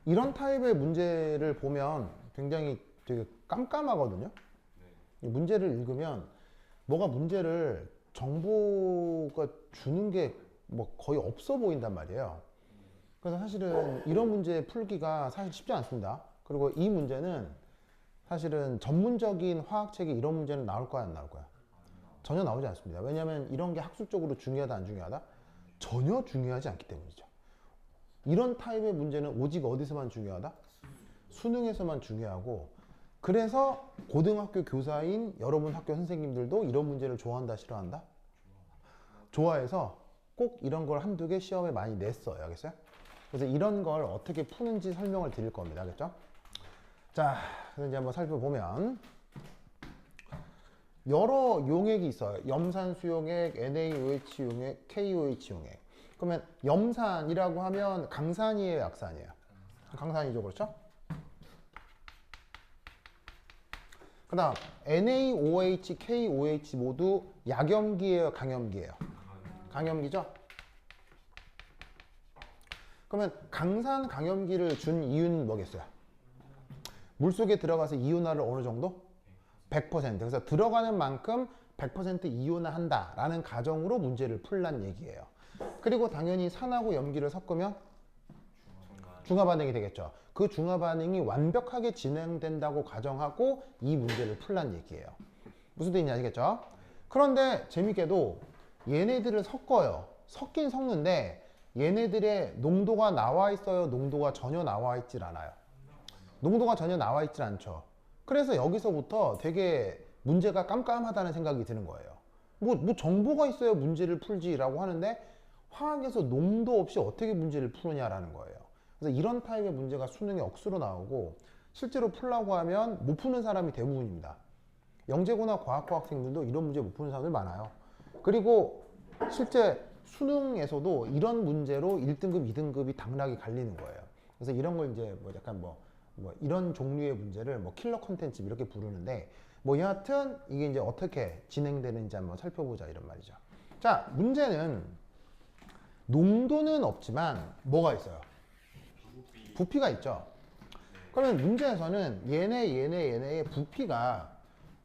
이런 타입의 문제를 보면 굉장히 되게 깜깜하거든요. 이 문제를 읽으면 뭐가 문제를 정보가 주는 게 뭐 거의 없어 보인단 말이에요. 그래서 사실은 이런 문제 풀기가 사실 쉽지 않습니다. 그리고 이 문제는 사실은 전문적인 화학책에 이런 문제는 나올 거야, 안 나올 거야? 전혀 나오지 않습니다. 왜냐하면 이런 게 학술적으로 중요하다, 안 중요하다? 전혀 중요하지 않기 때문이죠. 이런 타입의 문제는 오직 어디서만 중요하다? 수능에서만 중요하고, 그래서 고등학교 교사인 여러분 학교 선생님들도 이런 문제를 좋아한다, 싫어한다? 좋아해서 꼭 이런 걸 한두 개 시험에 많이 냈어요. 알겠어요? 그래서 이런 걸 어떻게 푸는지 설명을 드릴 겁니다. 알겠죠? 자, 그래서 이제 한번 살펴보면 여러 용액이 있어요. 염산수 용액, NaOH 용액, KOH 용액. 그러면 염산이라고 하면 강산이에요, 약산이에요? 강산이죠, 그렇죠? 그 다음 NaOH, KOH 모두 약염기예요, 강염기예요? 강염기죠? 그러면 강산 강염기를 준 이유는 뭐겠어요? 물속에 들어가서 이온화를 어느 정도? 100%. 그래서 들어가는 만큼 100% 이온화한다 라는 가정으로 문제를 풀란 얘기예요. 그리고 당연히 산하고 염기를 섞으면 중화 반응이 되겠죠. 그 중화 반응이 완벽하게 진행된다고 가정하고 이 문제를 풀란 얘기예요. 무슨 뜻인지 아시겠죠? 그런데 재밌게도 얘네들을 섞어요. 섞긴 섞는데 얘네들의 농도가 나와 있어요? 농도가 전혀 나와 있질 않아요? 농도가 전혀 나와 있질 않죠. 그래서 여기서부터 되게 문제가 깜깜하다는 생각이 드는 거예요. 뭐 정보가 있어야 문제를 풀지라고 하는데 화학에서 농도 없이 어떻게 문제를 푸느냐라는 거예요. 그래서 이런 타입의 문제가 수능에 억수로 나오고 실제로 풀라고 하면 못 푸는 사람이 대부분입니다. 영재고나 과학과 학생들도 이런 문제 못 푸는 사람들 많아요. 그리고 실제 수능에서도 이런 문제로 1등급, 2등급이 당락이 갈리는 거예요. 그래서 이런 걸 이제 뭐 약간 뭐 이런 종류의 문제를 뭐 킬러 컨텐츠 이렇게 부르는데 뭐 여하튼 이게 이제 어떻게 진행되는지 한번 살펴보자 이런 말이죠. 자, 문제는 농도는 없지만 뭐가 있어요? 부피가 있죠. 그러면 문제에서는 얘네의 부피가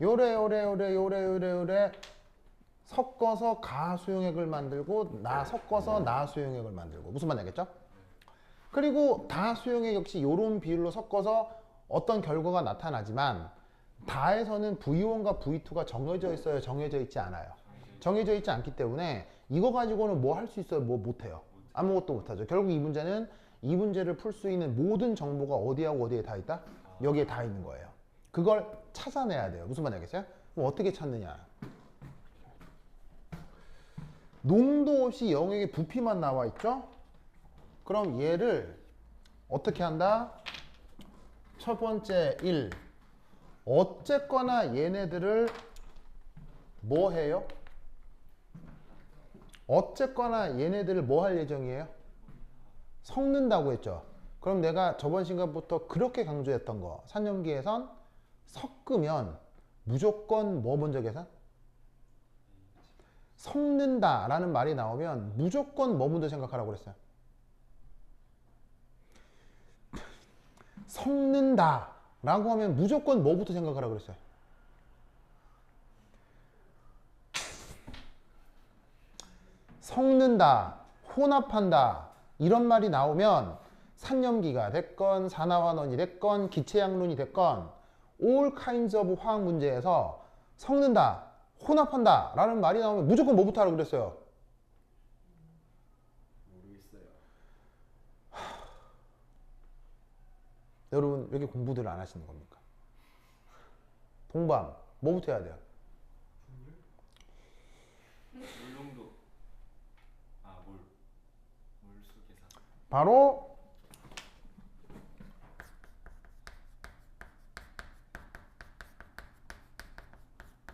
요래 섞어서 가수용액을 만들고 섞어서 나수용액을 만들고 무슨 말인지 알겠죠? 그리고 다수용액 역시 이런 비율로 섞어서 어떤 결과가 나타나지만 다에서는 V1과 V2가 정해져 있어요? 정해져 있지 않아요? 정해져 있지 않기 때문에 이거 가지고는 뭐 할 수 있어요? 뭐 못해요? 아무것도 못하죠. 결국 이 문제는 이 문제를 풀 수 있는 모든 정보가 어디하고 어디에 다 있다? 여기에 다 있는 거예요. 그걸 찾아내야 돼요. 무슨 말인지 알겠어요? 그럼 어떻게 찾느냐? 농도 없이 영역의 부피만 나와 있죠? 그럼 얘를 어떻게 한다? 첫 번째 1. 어쨌거나 얘네들을 뭐 해요? 어쨌거나 얘네들을 뭐 할 예정이에요? 섞는다고 했죠. 그럼 내가 저번 시간부터 그렇게 강조했던 거 산염기에선 섞으면 무조건 뭐 먼저 계산? 섞는다 라는 말이 나오면 무조건 뭐 먼저 생각하라고 그랬어요? 섞는다 라고 하면 무조건 뭐부터 생각하라고 그랬어요? 섞는다, 혼합한다 이런 말이 나오면 산염기가 됐건 산화환원이 됐건 기체양론이 됐건 all kinds of 화학 문제에서 섞는다, 혼합한다 라는 말이 나오면 무조건 뭐부터 하라고 그랬어요? 모르겠어요. 여러분 왜 이렇게 공부들을 안 하시는 겁니까? 동반 뭐부터 해야 돼요? 물농도. 물수 계산. 바로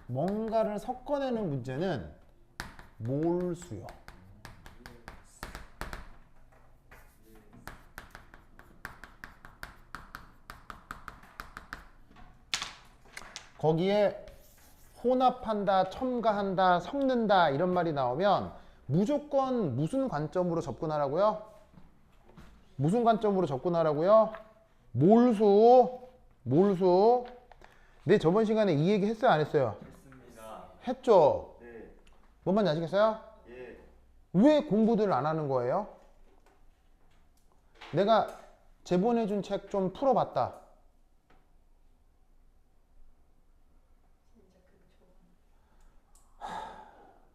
뭔가를 섞어내는 문제는 몰수요. 거기에 혼합한다, 첨가한다, 섞는다 이런 말이 나오면 무조건 무슨 관점으로 접근하라고요? 무슨 관점으로 접근하라고요? 몰수. 몰수. 네, 저번 시간에 이 얘기 했어요, 안 했어요? 했습니다. 했죠? 네. 뭔 말인지 아시겠어요? 예. 왜 공부들을 안 하는 거예요? 내가 제보내준 책 좀 풀어봤다.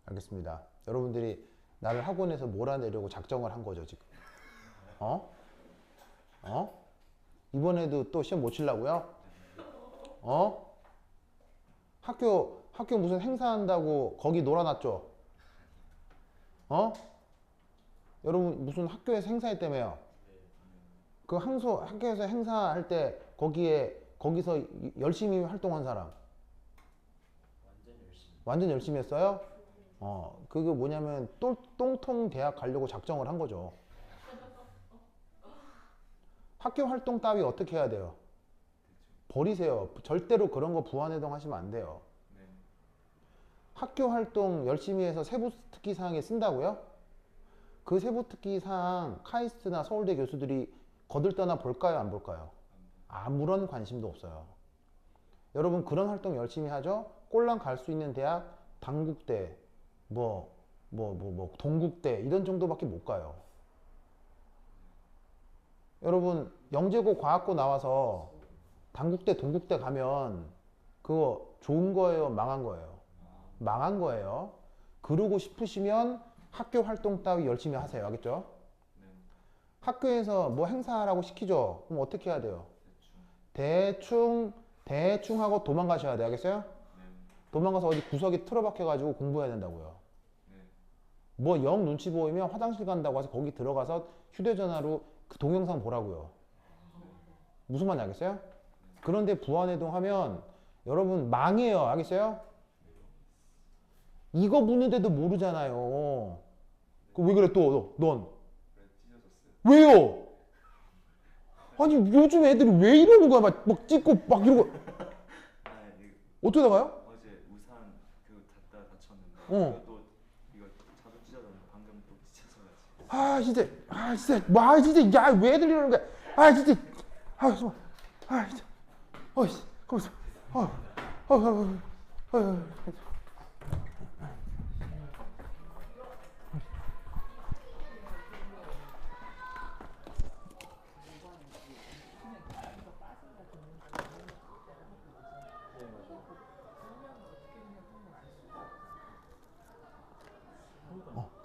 알겠습니다. 여러분들이 나를 학원에서 몰아내려고 작정을 한 거죠, 지금. 어? 어? 이번에도 또 시험 못 치려고요? 어? 학교 무슨 행사한다고 거기 놀아놨죠? 어? 여러분 무슨 학교에서 행사했다며요? 그 학교에서 행사할 때 거기서 열심히 활동한 사람 완전 열심히 했어요? 그게 뭐냐면 똥통 대학 가려고 작정을 한 거죠. 학교 활동 따위 어떻게 해야 돼요? 버리세요. 절대로 그런 거 부안해동 하시면 안 돼요. 네. 학교 활동 열심히 해서 세부 특기 사항에 쓴다고요? 그 세부 특기 사항 카이스트나 서울대 교수들이 거들떠나 볼까요, 안 볼까요? 아무런 관심도 없어요. 여러분 그런 활동 열심히 하죠? 꼴랑 갈 수 있는 대학 단국대, 동국대 이런 정도밖에 못 가요. 여러분 영재고 과학고 나와서 단국대, 동국대 가면 그거 좋은 거예요, 망한 거예요? 망한 거예요. 그러고 싶으시면 학교 활동 따위 열심히 하세요. 알겠죠? 네. 학교에서 뭐 행사하라고 시키죠? 그럼 어떻게 해야 돼요? 대충 하고 도망가셔야 돼요. 알겠어요? 네. 도망가서 어디 구석에 틀어박혀가지고 공부해야 된다고요. 네. 뭐 영 눈치 보이면 화장실 간다고 해서 거기 들어가서 휴대전화로 그 동영상 보라고요. 무슨 말인지 알겠어요? 그런데 부안해동 하면 여러분 망해요. 알겠어요? 이거 묻는데도 모르잖아요. 왜 그래 또 넌? 그래 찢어졌어요. 왜요? 아니 요즘 애들이 왜 이러는 거야? 막 찍고 막 이러고 아, 이거 어쩌다가요? 어제 우산 그 닫다 다쳤는데 어. 이거 자주 찢어졌는데 방금 또 찢어져가지고. 진짜 야 왜 애들 이러는 거야? 진짜 정말 진짜 어이씨 거기서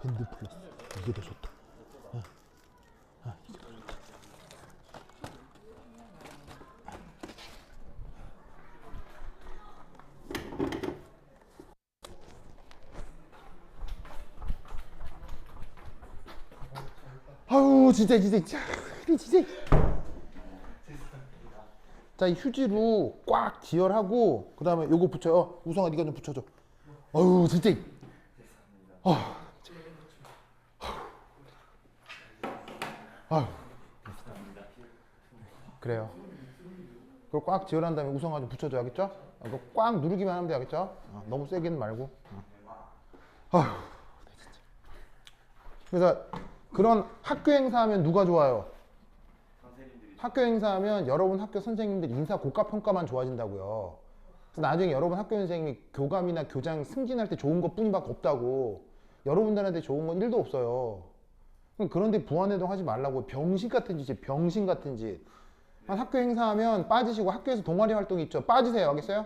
밴드 플러스 이게 더 좋다. 이게 더 좋다. 아유 진짜. 자, 이 휴지로 꽉 지혈하고 그 다음에 요거 붙여요. 우성아 네가 좀 붙여줘. 아유 진짜. 아유. 그래요. 그걸 꽉 지혈한 다음에 우성아 좀 붙여줘. 알겠죠? 그거 꽉 누르기만 하면 돼. 알겠죠? 너무 세게는 말고. 아유. 진짜. 그래서 그런 학교 행사하면 누가 좋아요? 선생님들이 학교 행사하면 여러분 학교 선생님들 인사 고가 평가만 좋아진다고요. 그래서 나중에 여러분 학교 선생님이 교감이나 교장 승진할 때 좋은 것 뿐이밖에 없다고. 여러분들한테 좋은 건 1도 없어요. 그런데 부안해동 하지 말라고. 병신 같은 짓, 병신 같은 짓. 학교 행사하면 빠지시고 학교에서 동아리 활동 있죠. 빠지세요. 알겠어요?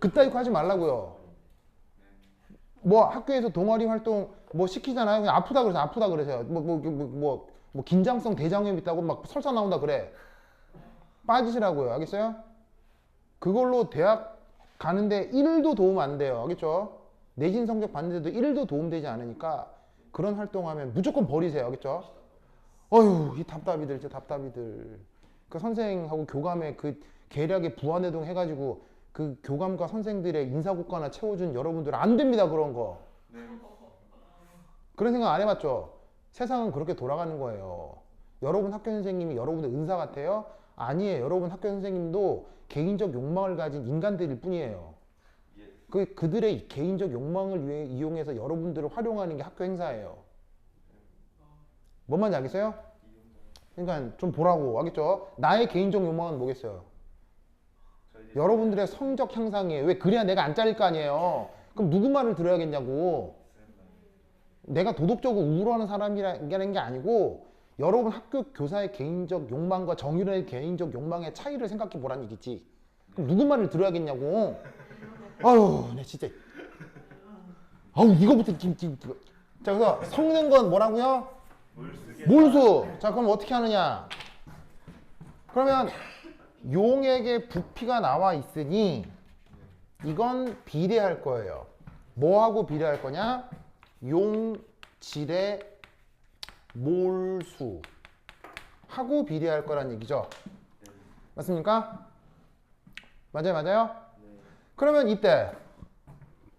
그따위 거 하지 말라고요. 뭐 학교에서 동아리 활동 뭐 시키잖아요. 그냥 아프다 그러세요. 뭐 긴장성 대장염 있다고 막 설사 나온다 그래. 빠지시라고요. 알겠어요? 그걸로 대학 가는데 1도 도움 안 돼요. 알겠죠? 내신 성적 받는데도 1도 도움되지 않으니까 그런 활동하면 무조건 버리세요. 알겠죠? 어휴, 이 답답이들, 진짜 답답이들. 그 선생하고 교감에 그 계략에 부안해동 해가지고 그 교감과 선생들의 인사고과나 채워준 여러분들 안 됩니다. 그런 거. 네. 그런 생각 안 해봤죠? 세상은 그렇게 돌아가는 거예요. 여러분 학교 선생님이 여러분의 은사 같아요? 아니에요. 여러분 학교 선생님도 개인적 욕망을 가진 인간들일 뿐이에요. 예. 그들의 개인적 욕망을 이용해서 여러분들을 활용하는 게 학교 행사예요. 뭔 말인지 알겠어요? 그러니까 좀 보라고 알겠죠? 나의 개인적 욕망은 뭐겠어요? 여러분들의 성적 향상이에요. 왜? 그래야 내가 안 잘릴 거 아니에요. 그럼 누구 말을 들어야겠냐고. 내가 도덕적으로 우월하는 사람이라는 게 아니고 여러분 학교 교사의 개인적 욕망과 정의론의 개인적 욕망의 차이를 생각해 보라는 얘기지. 그럼 누구 말을 들어야겠냐고. 아유, 내 진짜. 아우, 이거부터 지금. 자, 그래서 섞는 건 뭐라고요? 몰수. 자, 그럼 어떻게 하느냐? 그러면 용액의 부피가 나와 있으니 이건 비례할 거예요. 뭐하고 비례할 거냐? 용질의 몰수 하고 비례할 거란 얘기죠. 맞습니까? 맞아요? 그러면 이때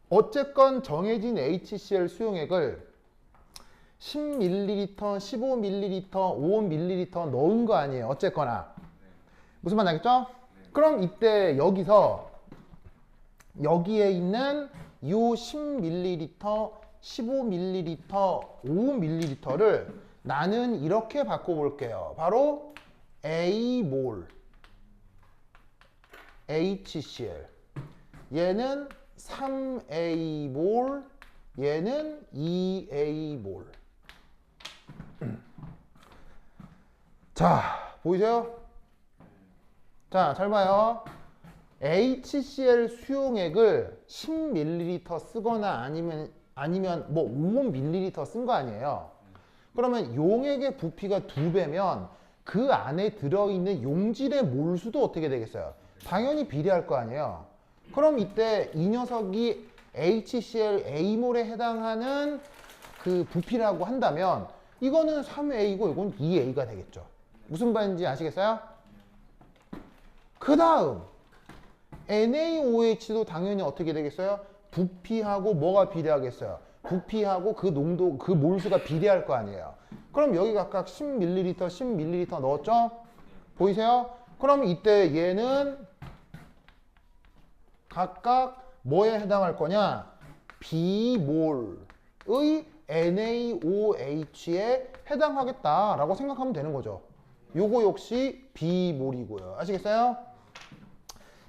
어쨌건 정해진 HCl 수용액을 10ml, 15ml, 5ml 넣은 거 아니에요. 어쨌거나. 무슨 말 나겠죠? 그럼 이때 여기서 여기에 있는 이 10ml, 15ml, 5ml를 나는 이렇게 바꿔볼게요. 바로 A몰 HCl. 얘는 3A몰, 얘는 2A몰. 자, 보이세요? 자, 잘 봐요. HCl 수용액을 10ml 쓰거나 아니면 뭐 5ml 쓴 거 아니에요. 그러면 용액의 부피가 2배면 그 안에 들어있는 용질의 몰수도 어떻게 되겠어요? 당연히 비례할 거 아니에요. 그럼 이때 이 녀석이 HCl A몰에 해당하는 그 부피라고 한다면 이거는 3A고 이건 2A가 되겠죠. 무슨 말인지 아시겠어요? 그 다음 NaOH도 당연히 어떻게 되겠어요? 부피하고 뭐가 비례하겠어요? 부피하고 그 농도, 그 몰수가 비례할 거 아니에요. 그럼 여기 각각 10ml, 10ml 넣었죠? 보이세요? 그럼 이때 얘는 각각 뭐에 해당할 거냐? B몰의 NaOH에 해당하겠다라고 생각하면 되는 거죠. 요거 역시 B몰이고요. 아시겠어요?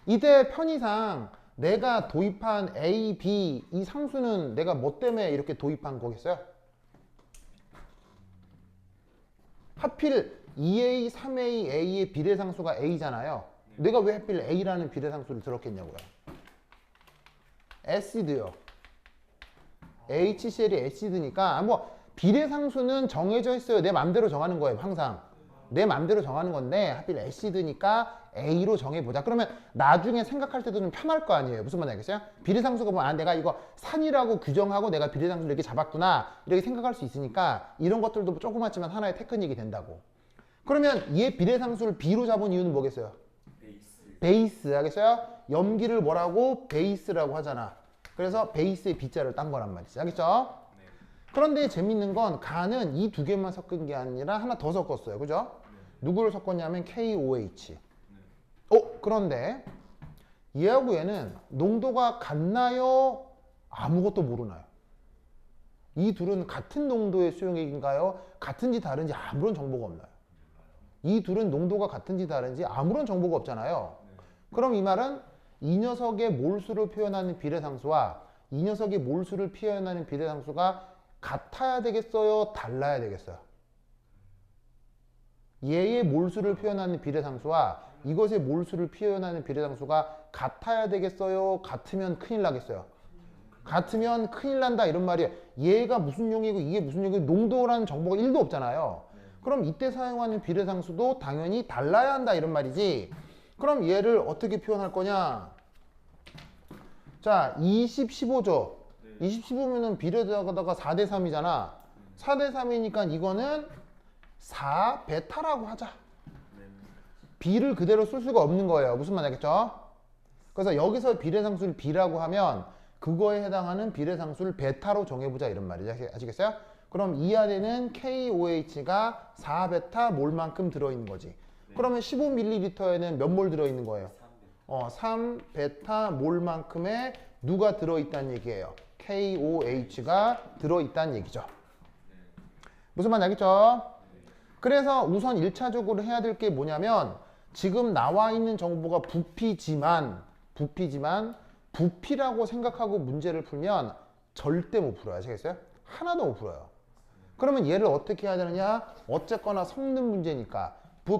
이때 편의상 내가 도입한 A, B 이 상수는 내가 뭐 때문에 이렇게 도입한 거겠어요? 하필 2A, 3A, A의 비례상수가 A잖아요. 내가 왜 하필 A라는 비례상수를 들었겠냐고요. 애시드요. HCl이 애시드니까 뭐 비례상수는 정해져 있어요. 내 맘대로 정하는 거예요. 항상. 내 맘대로 정하는 건데 하필 애시드니까 A로 정해보자. 그러면 나중에 생각할 때도 좀 편할 거 아니에요. 무슨 말인지 알겠어요? 비례상수가 뭐, 아, 내가 이거 산이라고 규정하고 내가 비례상수를 이렇게 잡았구나. 이렇게 생각할 수 있으니까 이런 것들도 조그맣지만 하나의 테크닉이 된다고. 그러면 얘 비례상수를 B로 잡은 이유는 뭐겠어요? 베이스 하겠어요? 염기를 뭐라고? 베이스라고 하잖아. 그래서 베이스의 B자를 딴 거란 말이지. 알겠죠? 그런데 재밌는 건 간은 이 두 개만 섞은 게 아니라 하나 더 섞었어요. 그죠? 누구를 섞었냐면 KOH. 그런데 얘하고 얘는 농도가 같나요? 아무것도 모르나요? 이 둘은 같은 농도의 수용액인가요? 같은지 다른지 아무런 정보가 없나요? 이 둘은 농도가 같은지 다른지 아무런 정보가 없잖아요. 그럼 이 말은 이 녀석의 몰수를 표현하는 비례상수와 이 녀석의 몰수를 표현하는 비례상수가 같아야 되겠어요? 달라야 되겠어요? 얘의 몰수를 표현하는 비례상수와 이것의 몰수를 표현하는 비례상수가 같아야 되겠어요? 같으면 큰일 나겠어요? 같으면 큰일 난다 이런 말이에요. 얘가 무슨 용이고 이게 무슨 용이고 농도라는 정보가 1도 없잖아요. 그럼 이때 사용하는 비례상수도 당연히 달라야 한다 이런 말이지. 그럼 얘를 어떻게 표현할 거냐? 자, 20, 15죠. 20, 15면은 비례되다가 4대 3이잖아. 4대 3이니까 이거는 4베타라고 하자. B를 그대로 쓸 수가 없는 거예요. 무슨 말인지 알겠죠? 그래서 여기서 비례상수를 B라고 하면 그거에 해당하는 비례상수를 베타로 정해보자 이런 말이죠. 아시겠어요? 그럼 이 안에는 KOH가 4베타 몰만큼 들어있는 거지. 그러면 15ml에는 몇 몰 들어있는 거예요? 3베타 몰만큼의 누가 들어있다는 얘기예요? KOH가 들어있다는 얘기죠. 무슨 말인지 알겠죠? 그래서 우선 1차적으로 해야 될 게 뭐냐면 지금 나와 있는 정보가 부피지만 부피라고 생각하고 문제를 풀면 절대 못 풀어요. 아시겠어요? 하나도 못 풀어요. 그러면 얘를 어떻게 해야 되느냐? 어쨌거나 성능 문제니까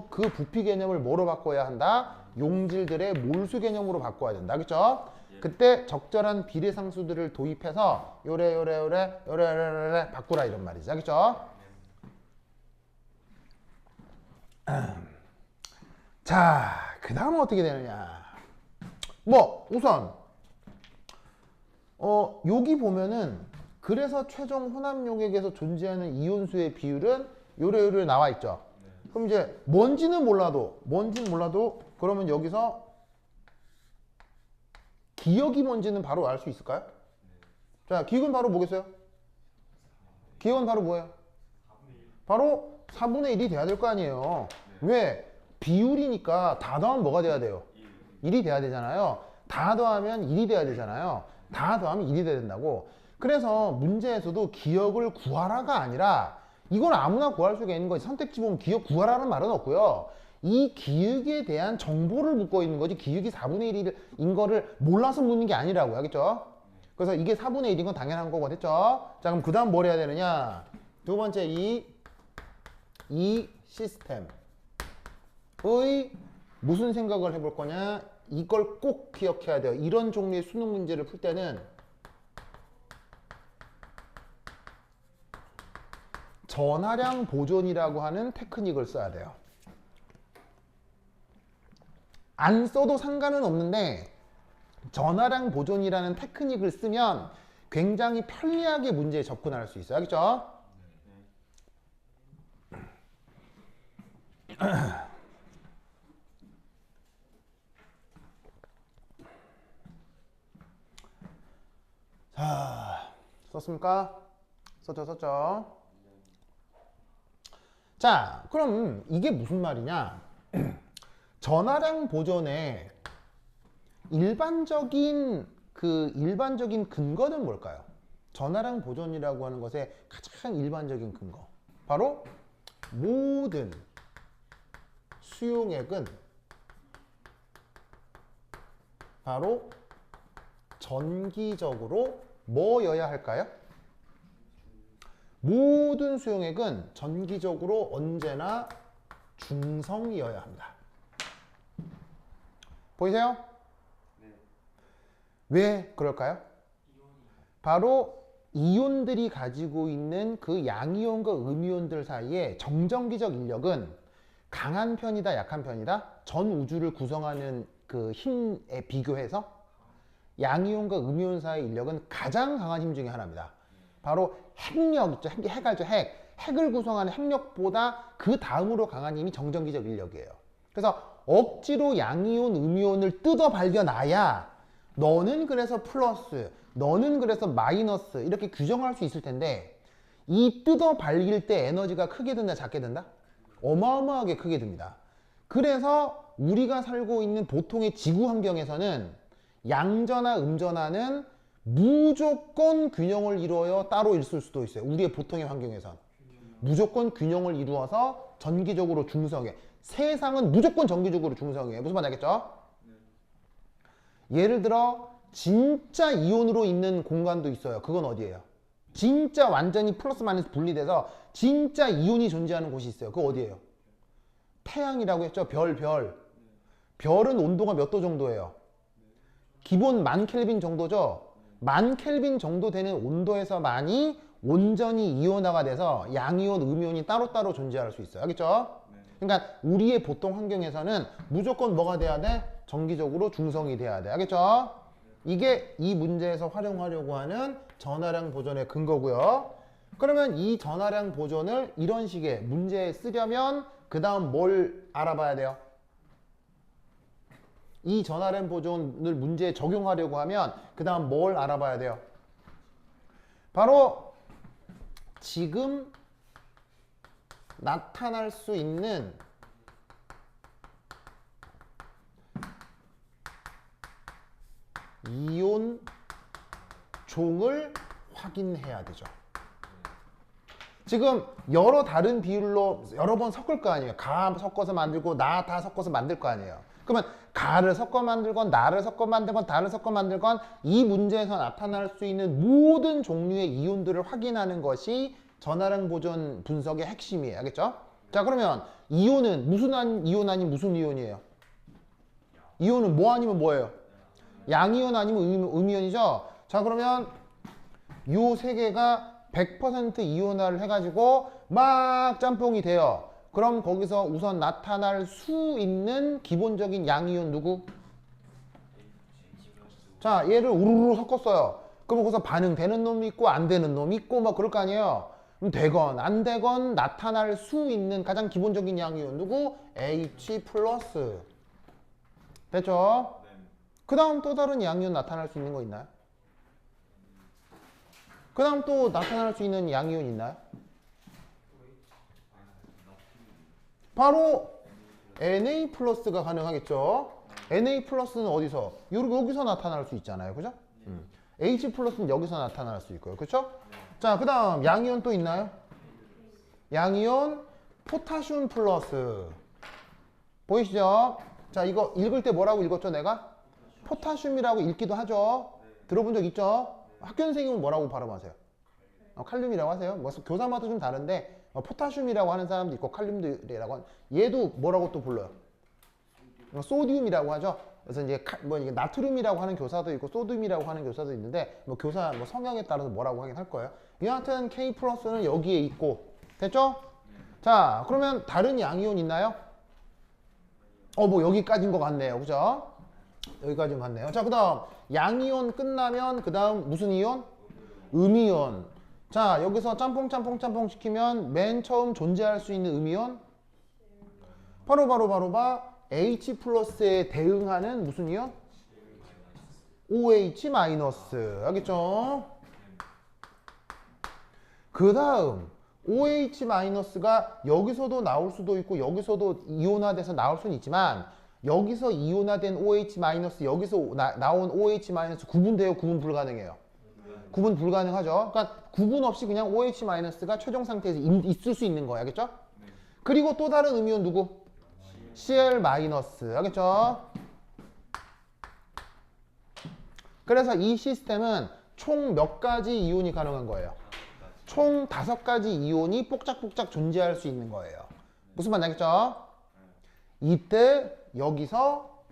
그 부피 개념을 뭐로 바꿔야 한다? 용질들의 몰수 개념으로 바꿔야 된다. 그렇죠? 그때 적절한 비례상수들을 도입해서 요래 바꾸라 이런 말이죠. 그렇죠? 자, 그 다음은 어떻게 되느냐? 뭐 우선 여기 보면은 그래서 최종 혼합 용액에서 존재하는 이온수의 비율은 요래 나와 있죠. 그럼 이제 뭔지는 몰라도 그러면 여기서 기억이 뭔지는 바로 알 수 있을까요? 자, 기억은 바로 뭐겠어요? 기억은 바로 뭐예요? 바로 4분의 1이 돼야 될 거 아니에요. 왜? 비율이니까 다 더하면 뭐가 돼야 돼요? 1이 돼야 되잖아요. 다 더하면 1이 돼야 되잖아요. 다 더하면 1이 돼야 된다고. 그래서 문제에서도 기억을 구하라가 아니라 이건 아무나 구할 수가 있는 거지. 선택지 보면 기억 구하라는 말은 없고요. 이 기억에 대한 정보를 묻고 있는 거지 기억이 4분의 1인 거를 몰라서 묻는 게 아니라고요. 알겠죠? 그래서 이게 4분의 1인 건 당연한 거고 됐죠? 자, 그럼 그 다음 뭘 해야 되느냐? 두 번째 이 시스템의 무슨 생각을 해볼 거냐? 이걸 꼭 기억해야 돼요. 이런 종류의 수능 문제를 풀 때는 전하량 보존이라고 하는 테크닉을 써야 돼요. 안 써도 상관은 없는데 전하량 보존이라는 테크닉을 쓰면 굉장히 편리하게 문제에 접근할 수 있어요. 알겠죠? 자, 썼습니까? 썼죠? 자, 그럼 이게 무슨 말이냐? 전하량 보존의 일반적인 근거는 뭘까요? 전하량 보존이라고 하는 것의 가장 일반적인 근거. 바로 모든 수용액은 바로 전기적으로 뭐여야 할까요? 모든 수용액은 전기적으로 언제나 중성이어야 합니다. 보이세요? 네. 왜 그럴까요? 바로 이온들이 가지고 있는 그 양이온과 음이온들 사이에 정전기적 인력은 강한 편이다, 약한 편이다? 전 우주를 구성하는 그 힘에 비교해서 양이온과 음이온 사이의 인력은 가장 강한 힘 중에 하나입니다. 바로 핵력 있죠. 핵 알죠? 핵을 구성하는 핵력보다 그 다음으로 강한 힘이 정전기적 인력이에요. 그래서 억지로 양이온, 음이온을 뜯어 발견해야 너는 그래서 플러스, 너는 그래서 마이너스 이렇게 규정할 수 있을 텐데 이 뜯어 발길 때 에너지가 크게 든다, 작게 든다? 어마어마하게 크게 듭니다. 그래서 우리가 살고 있는 보통의 지구 환경에서는 양전화, 음전화는 무조건 균형을 이루어 따로 있을 수도 있어요. 우리의 보통의 환경에선 무조건 균형을 이루어서 전기적으로 중성해. 세상은 무조건 전기적으로 중성이에요. 무슨 말인지 알겠죠? 예를 들어 진짜 이온으로 있는 공간도 있어요. 그건 어디예요? 진짜 완전히 플러스 마이너스 분리돼서 진짜 이온이 존재하는 곳이 있어요. 그거 어디예요? 태양이라고 했죠. 별은 온도가 몇 도 정도예요? 기본 10,000켈빈 정도죠. 10,000켈빈 정도 되는 온도에서만이 온전히 이온화가 돼서 양이온, 음이온이 따로따로 존재할 수 있어요. 알겠죠? 그러니까 우리의 보통 환경에서는 무조건 뭐가 돼야 돼? 정기적으로 중성이 돼야 돼. 알겠죠? 이게 이 문제에서 활용하려고 하는 전하량 보존의 근거고요. 그러면 이 전하량 보존을 이런 식의 문제에 쓰려면 그 다음 뭘 알아봐야 돼요? 이 전하량 보존을 문제에 적용하려고 하면 그 다음 뭘 알아봐야 돼요? 바로 지금 나타날 수 있는 이온 종을 확인해야 되죠. 지금 여러 다른 비율로 여러 번 섞을 거 아니에요. 가 섞어서 만들고 나 다 섞어서 만들 거 아니에요. 그러면 가를 섞어 만들건 나를 섞어 만들건 다를 섞어 만들건 이 문제에서 나타날 수 있는 모든 종류의 이온들을 확인하는 것이 전하량 보존 분석의 핵심이에요. 알겠죠? 자, 그러면 이온은 이온 아니면 무슨 이온이에요? 이온은 뭐 아니면 뭐예요? 양이온 아니면 음이온이죠? 자, 그러면 요 세 개가 100% 이온화를 해가지고 막 짬뽕이 돼요. 그럼 거기서 우선 나타날 수 있는 기본적인 양이온 누구? 자, 얘를 우르르 섞었어요. 그럼 거기서 반응되는 놈이 있고 안 되는 놈이 있고 뭐 그럴 거 아니에요. 그럼 되건 안 되건 나타날 수 있는 가장 기본적인 양이온 누구? H 플러스. 됐죠? 그 다음 또 다른 양이온 나타날 수 있는 거 있나요? 그 다음 또 나타날 수 있는 양이온 있나요? 바로 Na 플러스가 가능하겠죠. Na 플러스는 어디서? 여기서 나타날 수 있잖아요. 그죠? H 플러스는 여기서 나타날 수 있고요. 그렇죠? 자, 그 다음 양이온 또 있나요? 양이온 포타슘 플러스. 보이시죠? 자, 이거 읽을 때 뭐라고 읽었죠, 내가? 포타슘이라고 읽기도 하죠. 들어본 적 있죠? 학교 선생님은 뭐라고 발음하세요? 칼륨이라고 하세요. 뭐 교사마다 좀 다른데 포타슘이라고 하는 사람도 있고 칼륨이라고 하는 얘도 뭐라고 또 불러요? 소디움이라고 하죠. 그래서 이제 이게 나트륨이라고 하는 교사도 있고 소듐이라고 하는 교사도 있는데 뭐 교사 성향에 따라서 뭐라고 하긴 할 거예요. 여하튼 K 플러스는 여기에 있고 됐죠? 자, 그러면 다른 양이온 있나요? 뭐 여기까지인 것 같네요. 그죠? 여기까지인 것 같네요. 자, 그 다음 양이온 끝나면 그 다음 무슨 이온? 음이온. 자, 여기서 짬뽕 시키면 맨 처음 존재할 수 있는 음이온? 바로 H 플러스에 대응하는 무슨 이온? OH 마이너스. 알겠죠? 그 다음 OH 마이너스가 여기서도 나올 수도 있고 여기서도 이온화돼서 나올 수는 있지만 여기서 이온화된 OH 마이너스 여기서 나온 OH 마이너스 구분돼요? 구분 불가능해요? 구분 불가능하죠. 그러니까 구분 없이 그냥 OH 마이너스가 최종 상태에서 있을 수 있는 거예요. 알겠죠? 그리고 또 다른 음이온 누구? Cl 마이너스. 알겠죠? 그래서 이 시스템은 총 몇 가지 이온이 가능한 거예요? 총 5가지 이온이 뽁짝뽁짝 존재할 수 있는 거예요. 무슨 말인지 알겠죠? 이때 여기서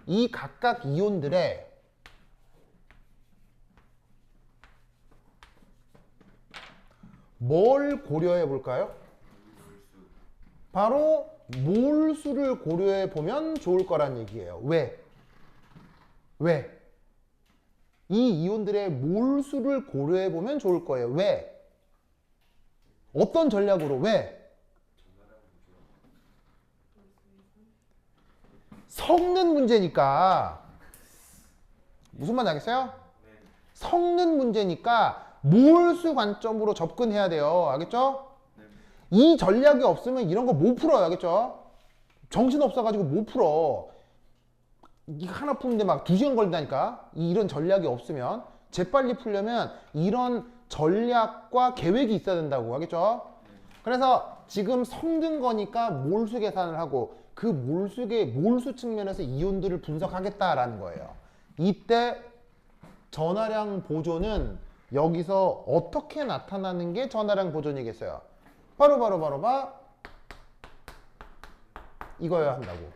이 각각 이온들의 뭘 고려해 볼까요? 바로 몰수를 고려해 보면 좋을 거란 얘기예요. 왜? 이 이온들의 몰수를 고려해 보면 좋을 거예요. 왜? 어떤 전략으로? 왜? 섞는 문제니까. 무슨 말인지 알겠어요? 섞는 문제니까 몰수 관점으로 접근해야 돼요. 알겠죠? 이 전략이 없으면 이런 거 못 풀어요. 알겠죠? 정신 없어가지고 못 풀어. 이거 하나 푸는데 막 2시간 걸린다니까? 이런 전략이 없으면. 재빨리 풀려면 이런 전략과 계획이 있어야 된다고. 알겠죠? 그래서 지금 섞는 거니까 몰수 계산을 하고 그 몰수 측면에서 이온들을 분석하겠다라는 거예요. 이때 전하량 보존은 여기서 어떻게 나타나는 게 전하량 보존이겠어요? 바로 이거여야 한다고.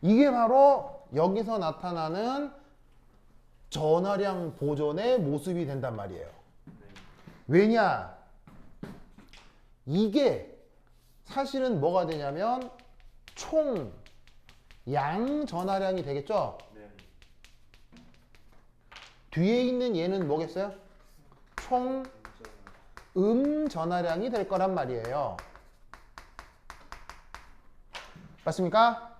이게 바로 여기서 나타나는 전하량 보존의 모습이 된단 말이에요. 왜냐? 이게 사실은 뭐가 되냐면 총 양 전하량이 되겠죠? 뒤에 있는 얘는 뭐겠어요? 총 전하량이 될 거란 말이에요. 맞습니까?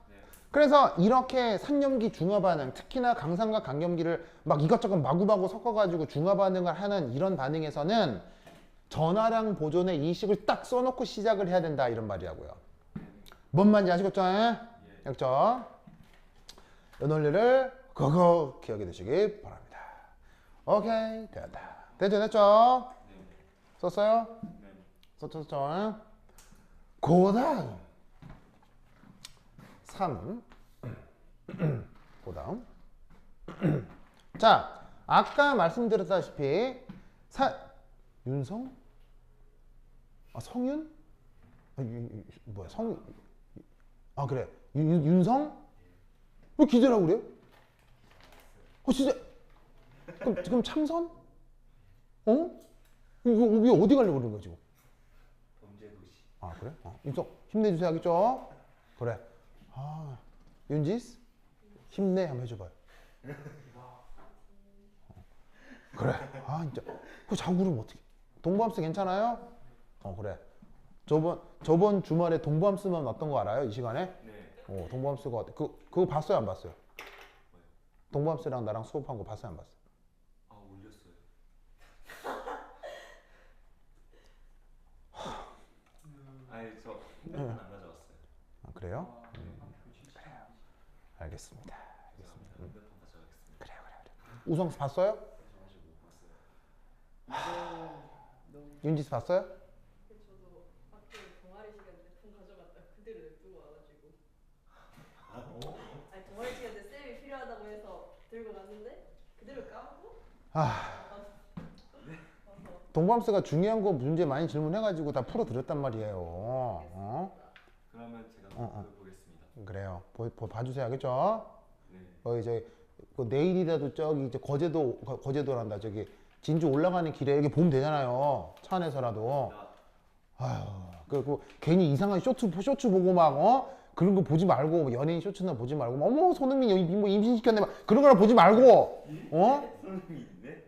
그래서 이렇게 산염기 중화 반응, 특히나 강산과 강염기를 막 이것저것 마구마구 섞어가지고 중화 반응을 하는 이런 반응에서는 전하량 보존의 이 식을 딱 써놓고 시작을 해야 된다 이런 말이라고요. 뭔 말인지 아시겠죠? 알겠죠? 이 논리를 그거 기억해 두시기 바랍니다. 오케이, 됐다. 됐죠? 썼어요? 네. 썼죠? 그다음 3 그다음 자 아까 말씀드렸다시피 윤성? 아 성윤? 아, 뭐야 그래 윤성? 왜 기재라고 그래요? 진짜 그럼 참선? 어? 이거 어디 가려고 그러는 거야 지금? 범죄도시. 아 그래? 윤성 힘내주세요 하겠죠? 그래. 윤지스 힘내 한번 해줘봐요. 그래. 진짜 그거 자꾸 그러면 어떡해. 동부함수 괜찮아요? 그래. 저번 주말에 동부함수만 왔던 거 알아요? 이 시간에? 네. 동부함수가 그거 봤어요 안 봤어요? 동부함수랑 나랑 수업한 거 봤어요 안 봤어요? 아 올렸어요. 아니 저 핸드폰 안 가져왔어요. 그래요? 네. 알겠습니다. 죄송합니다. 핸드폰 가져가겠습니다. 그래. 우성수 봤어요? 가지고 못 봤어요. 윤지스 봤어요? 저도 학교 동아리 시간 때 폰 가져갔다 그대로 냅두고 와가지고 아니 동아리 시간 때 쌤이 필요하다고 해서 들고 갔는데 그대로 까먹고 동부함수가 중요한 거 문제 많이 질문해가지고 다 풀어드렸단 말이에요. 그러면 제가 어. 보겠습니다. 그래요. 봐주세요 하겠죠? 네. 이제 내일이라도 저기 이제 거제도란다 저기 진주 올라가는 길에 여기 보면 되잖아요. 차 안에서라도. 그 괜히 이상한 쇼츠 보고 막 그런 거 보지 말고 뭐 연예인 쇼츠나 보지 말고 어머 손흥민 여기 뭐 임신시켰네 막 그런 거나 보지 말고 손흥민이 있네?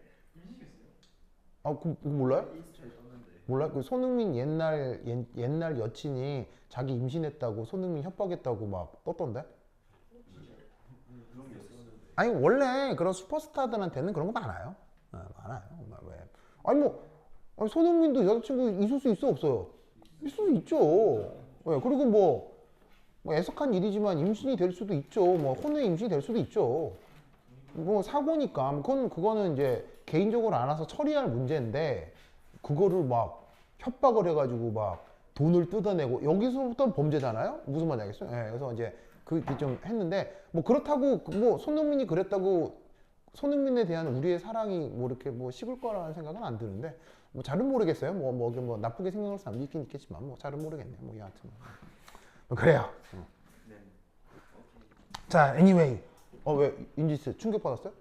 그거 몰라요? 인스타에 떴는데. 몰라? 그 손흥민 옛날 여친이 자기 임신했다고 손흥민 협박했다고 막 떴던데? 그런 게 있었는데. 아니 원래 그런 슈퍼스타들한테는 그런 거 많아요. 많아요. 왜? 아니 손흥민도 여자친구 있을 수 있어 없어요? 있을 수 있죠. 왜? 그리고 뭐 애석한 일이지만 임신이 될 수도 있죠. 뭐 혼외 임신이 될 수도 있죠. 뭐 사고니까 그거는 이제 개인적으로 알아서 처리할 문제인데 그거를 막 협박을 해가지고 막 돈을 뜯어내고 여기서부터 범죄잖아요. 무슨 말인지 알겠어요? 그래서 이제 그게 좀 했는데 뭐 그렇다고 뭐 손흥민이 그랬다고 손흥민에 대한 우리의 사랑이 뭐 이렇게 뭐 식을 거라는 생각은 안 드는데 뭐 잘은 모르겠어요. 뭐 나쁘게 생각할 사람 있긴 있겠지만 뭐 잘은 모르겠네. 뭐 여하튼 그래요. 네. 자, anyway. 왜 인지스 충격 받았어요?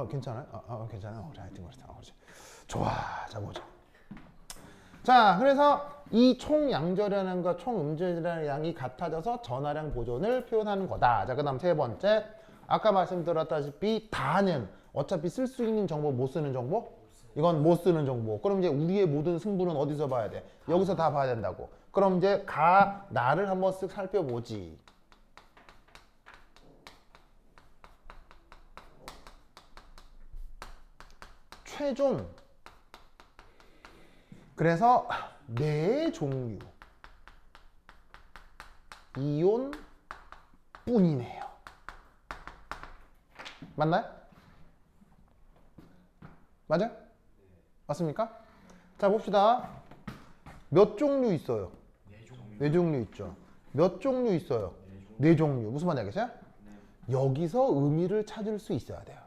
괜찮아요? 괜찮아요. 그래, 하여튼 그렇다. 그렇지. 좋아. 자, 보자. 자, 그래서 이 총양절이라는 총음절이라는 양이 같아져서 전화량 보존을 표현하는 거다. 자, 그다음 세 번째. 아까 말씀드렸다시피 다는 어차피 쓸 수 있는 정보, 못 쓰는 정보? 이건 못 쓰는 정보. 그럼 이제 우리의 모든 승부는 어디서 봐야 돼? 여기서 다 봐야 된다고. 그럼 이제 나를 한번 쓱 살펴보지. 최종. 그래서 네 종류 이온 뿐이네요. 맞나요? 맞아요? 맞습니까? 자 봅시다. 몇 종류 있어요? 네 종류 있죠. 몇 종류 있어요? 네 종류. 무슨 말인지 알겠어요? 여기서 의미를 찾을 수 있어야 돼요.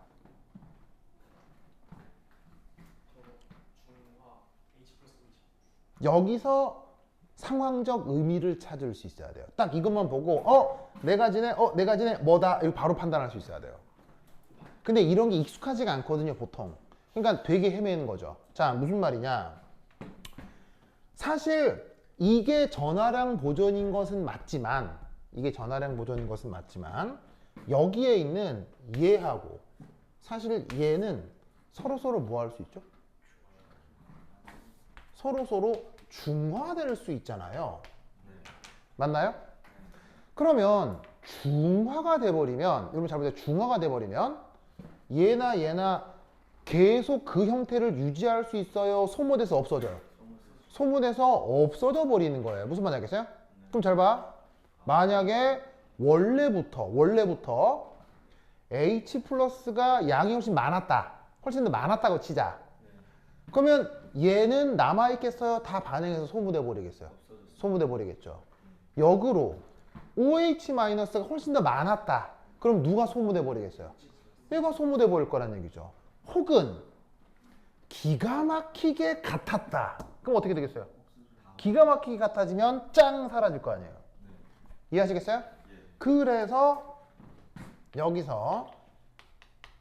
여기서 상황적 의미를 찾을 수 있어야 돼요. 딱 이것만 보고 네 가지네 뭐다 이거 바로 판단할 수 있어야 돼요. 근데 이런 게 익숙하지가 않거든요 보통. 그러니까 되게 헤매는 거죠. 자 무슨 말이냐, 사실 이게 전화량 보존인 것은 맞지만 여기에 있는 얘하고 사실 얘는 서로서로 뭐 할 수 있죠? 서로서로 중화될 수 있잖아요. 맞나요? 그러면 중화가 돼버리면, 여러분 잘 보세요. 중화가 돼버리면 얘나 계속 그 형태를 유지할 수 있어요? 소모돼서 없어져요? 소모돼서 없어져 버리는 거예요. 무슨 말인지 알겠어요? 그럼 잘 봐. 만약에 원래부터 H 플러스가 양이 훨씬 더 많았다고 치자. 그러면 얘는 남아있겠어요? 다 반응해서 소모돼 버리겠어요? 소모돼 버리겠죠. 역으로 OH-가 훨씬 더 많았다. 그럼 누가 소모돼 버리겠어요? 얘가 소모돼 버릴 거란 얘기죠. 혹은 기가 막히게 같았다. 그럼 어떻게 되겠어요? 기가 막히게 같아지면 짱 사라질 거 아니에요. 이해하시겠어요? 그래서 여기서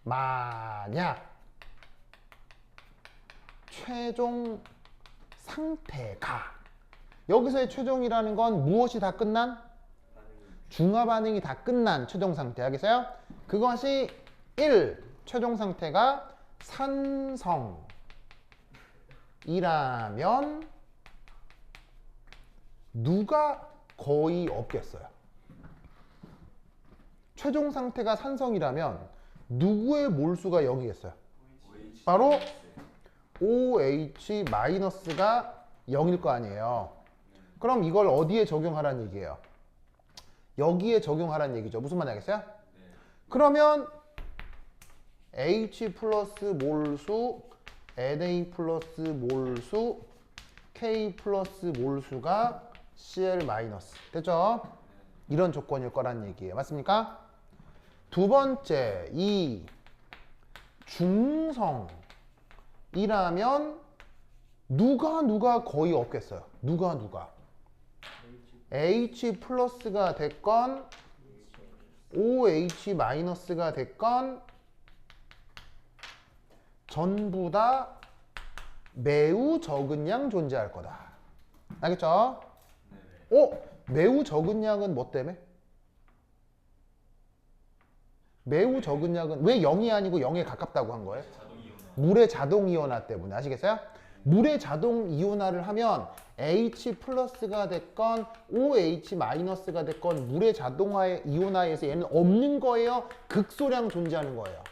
만약 최종 상태가 여기서의 최종이라는 건 무엇이 다 끝난? 중화 반응이 다 끝난 최종 상태. 알겠어요? 그것이 1. 최종 상태가 산성이라면 누가 거의 없겠어요? 최종 상태가 산성이라면 누구의 몰수가 0이겠어요? 바로 OH-가 0일 거 아니에요. 그럼 이걸 어디에 적용하라는 얘기예요? 여기에 적용하라는 얘기죠. 무슨 말인지 알겠어요? 그러면 H 플러스 몰수, Na 플러스 몰수, K 플러스 몰수가 Cl 마이너스. 됐죠? 이런 조건일 거란 얘기예요. 맞습니까? 두 번째, 이 중성이라면 누가 거의 없겠어요. 누가 H 플러스가 됐건 OH 마이너스가 됐건 전부 다 매우 적은 양 존재할 거다. 알겠죠? 매우 적은 양은 뭐 때문에? 매우 적은 양은 왜 0이 아니고 0에 가깝다고 한 거예요? 물의 자동 이온화 때문에. 아시겠어요? 물의 자동 이온화를 하면 H 플러스가 됐건 OH 마이너스가 됐건 물의 자동화의 이온화에서 얘는 없는 거예요? 극소량 존재하는 거예요?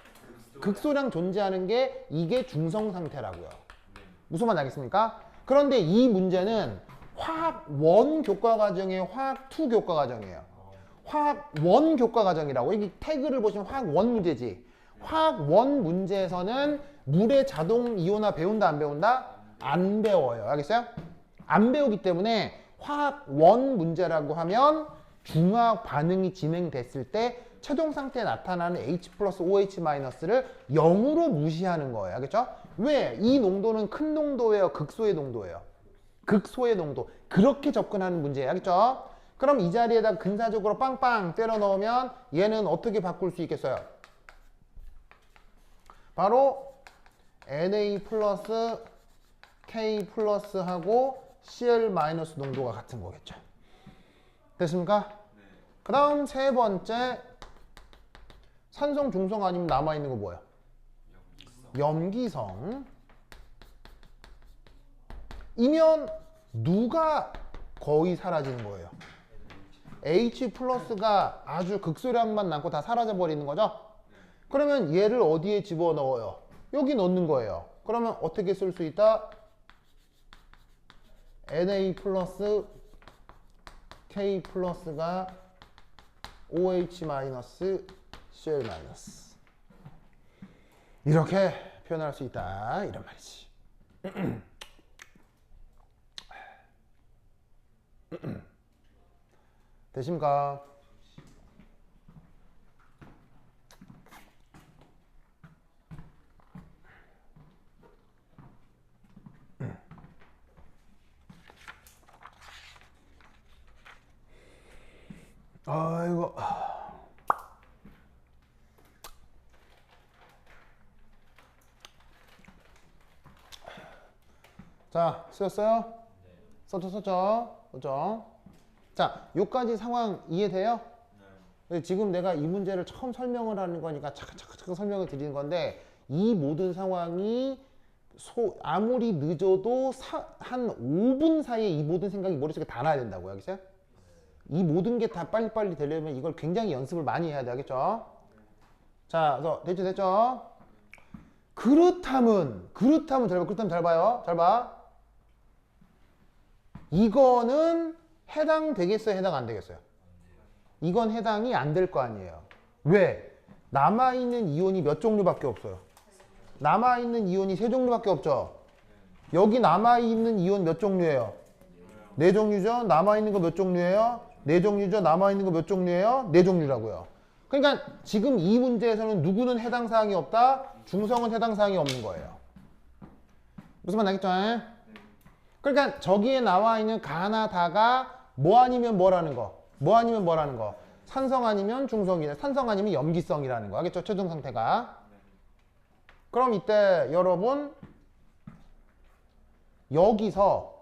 극소량 존재하는 게 이게 중성 상태라고요. 무슨 말인지 알겠습니까? 그런데 이 문제는 화학 1 교과 과정이에요? 화학 2 교과 과정이에요? 화학 1 교과 과정이라고. 여기 태그를 보시면 화학 1 문제지. 화학 1 문제에서는 물의 자동 이온화 배운다 안 배운다? 안 배워요. 알겠어요? 안 배우기 때문에 화학 1 문제라고 하면 중화학 반응이 진행됐을 때 최종 상태에 나타나는 H 플러스 OH 마이너스를 0으로 무시하는 거예요. 알겠죠? 왜? 이 농도는 큰 농도예요? 극소의 농도예요? 극소의 농도. 그렇게 접근하는 문제예요. 알겠죠? 그럼 이 자리에다 근사적으로 빵빵 때려 넣으면 얘는 어떻게 바꿀 수 있겠어요? 바로 Na 플러스 K 플러스 하고 Cl 마이너스 농도가 같은 거겠죠. 됐습니까? 그 다음 세 번째, 산성, 중성 아니면 남아있는 거 뭐예요? 염기성. 이면 누가 거의 사라지는 거예요? H 플러스가 아주 극소량만 남고 다 사라져 버리는 거죠? 그러면 얘를 어디에 집어넣어요? 여기 넣는 거예요. 그러면 어떻게 쓸 수 있다? Na 플러스 K 플러스가 OH 마이너스 Cl 마이너스. 이렇게 표현할 수 있다. 이런 말이지. 되십니까? 아이고. 자, 쓰였어요? 썼죠? 자, 요까지 상황 이해돼요? 지금 내가 이 문제를 처음 설명을 하는 거니까 차근차근 설명을 드리는 건데, 이 모든 상황이 아무리 늦어도 한 5분 사이에 이 모든 생각이 머릿속에 다 나야 된다고요. 알겠어요? 이 모든 게 다 빨리빨리 되려면 이걸 굉장히 연습을 많이 해야 돼. 알겠죠? 자, 그래서 됐죠? 그렇다면 잘 봐요. 잘 봐. 이거는 해당되겠어요? 해당 안 되겠어요? 이건 해당이 안 될 거 아니에요. 왜? 남아있는 이온이 몇 종류밖에 없어요? 남아있는 이온이 3종류밖에 없죠? 여기 남아있는 이온 몇 종류예요? 네 종류죠? 남아있는 거 몇 종류예요? 네 종류죠? 남아있는 거 몇 종류예요? 네 종류라고요. 그러니까 지금 이 문제에서는 누구는 해당 사항이 없다? 중성은 해당 사항이 없는 거예요. 무슨 말 나겠죠? 그러니까 저기에 나와 있는 가나 다가 뭐 아니면 뭐라는 거. 뭐 아니면 뭐라는 거. 산성 아니면 중성이네. 산성 아니면 염기성이라는 거. 알겠죠? 최종 상태가. 그럼 이때 여러분 여기서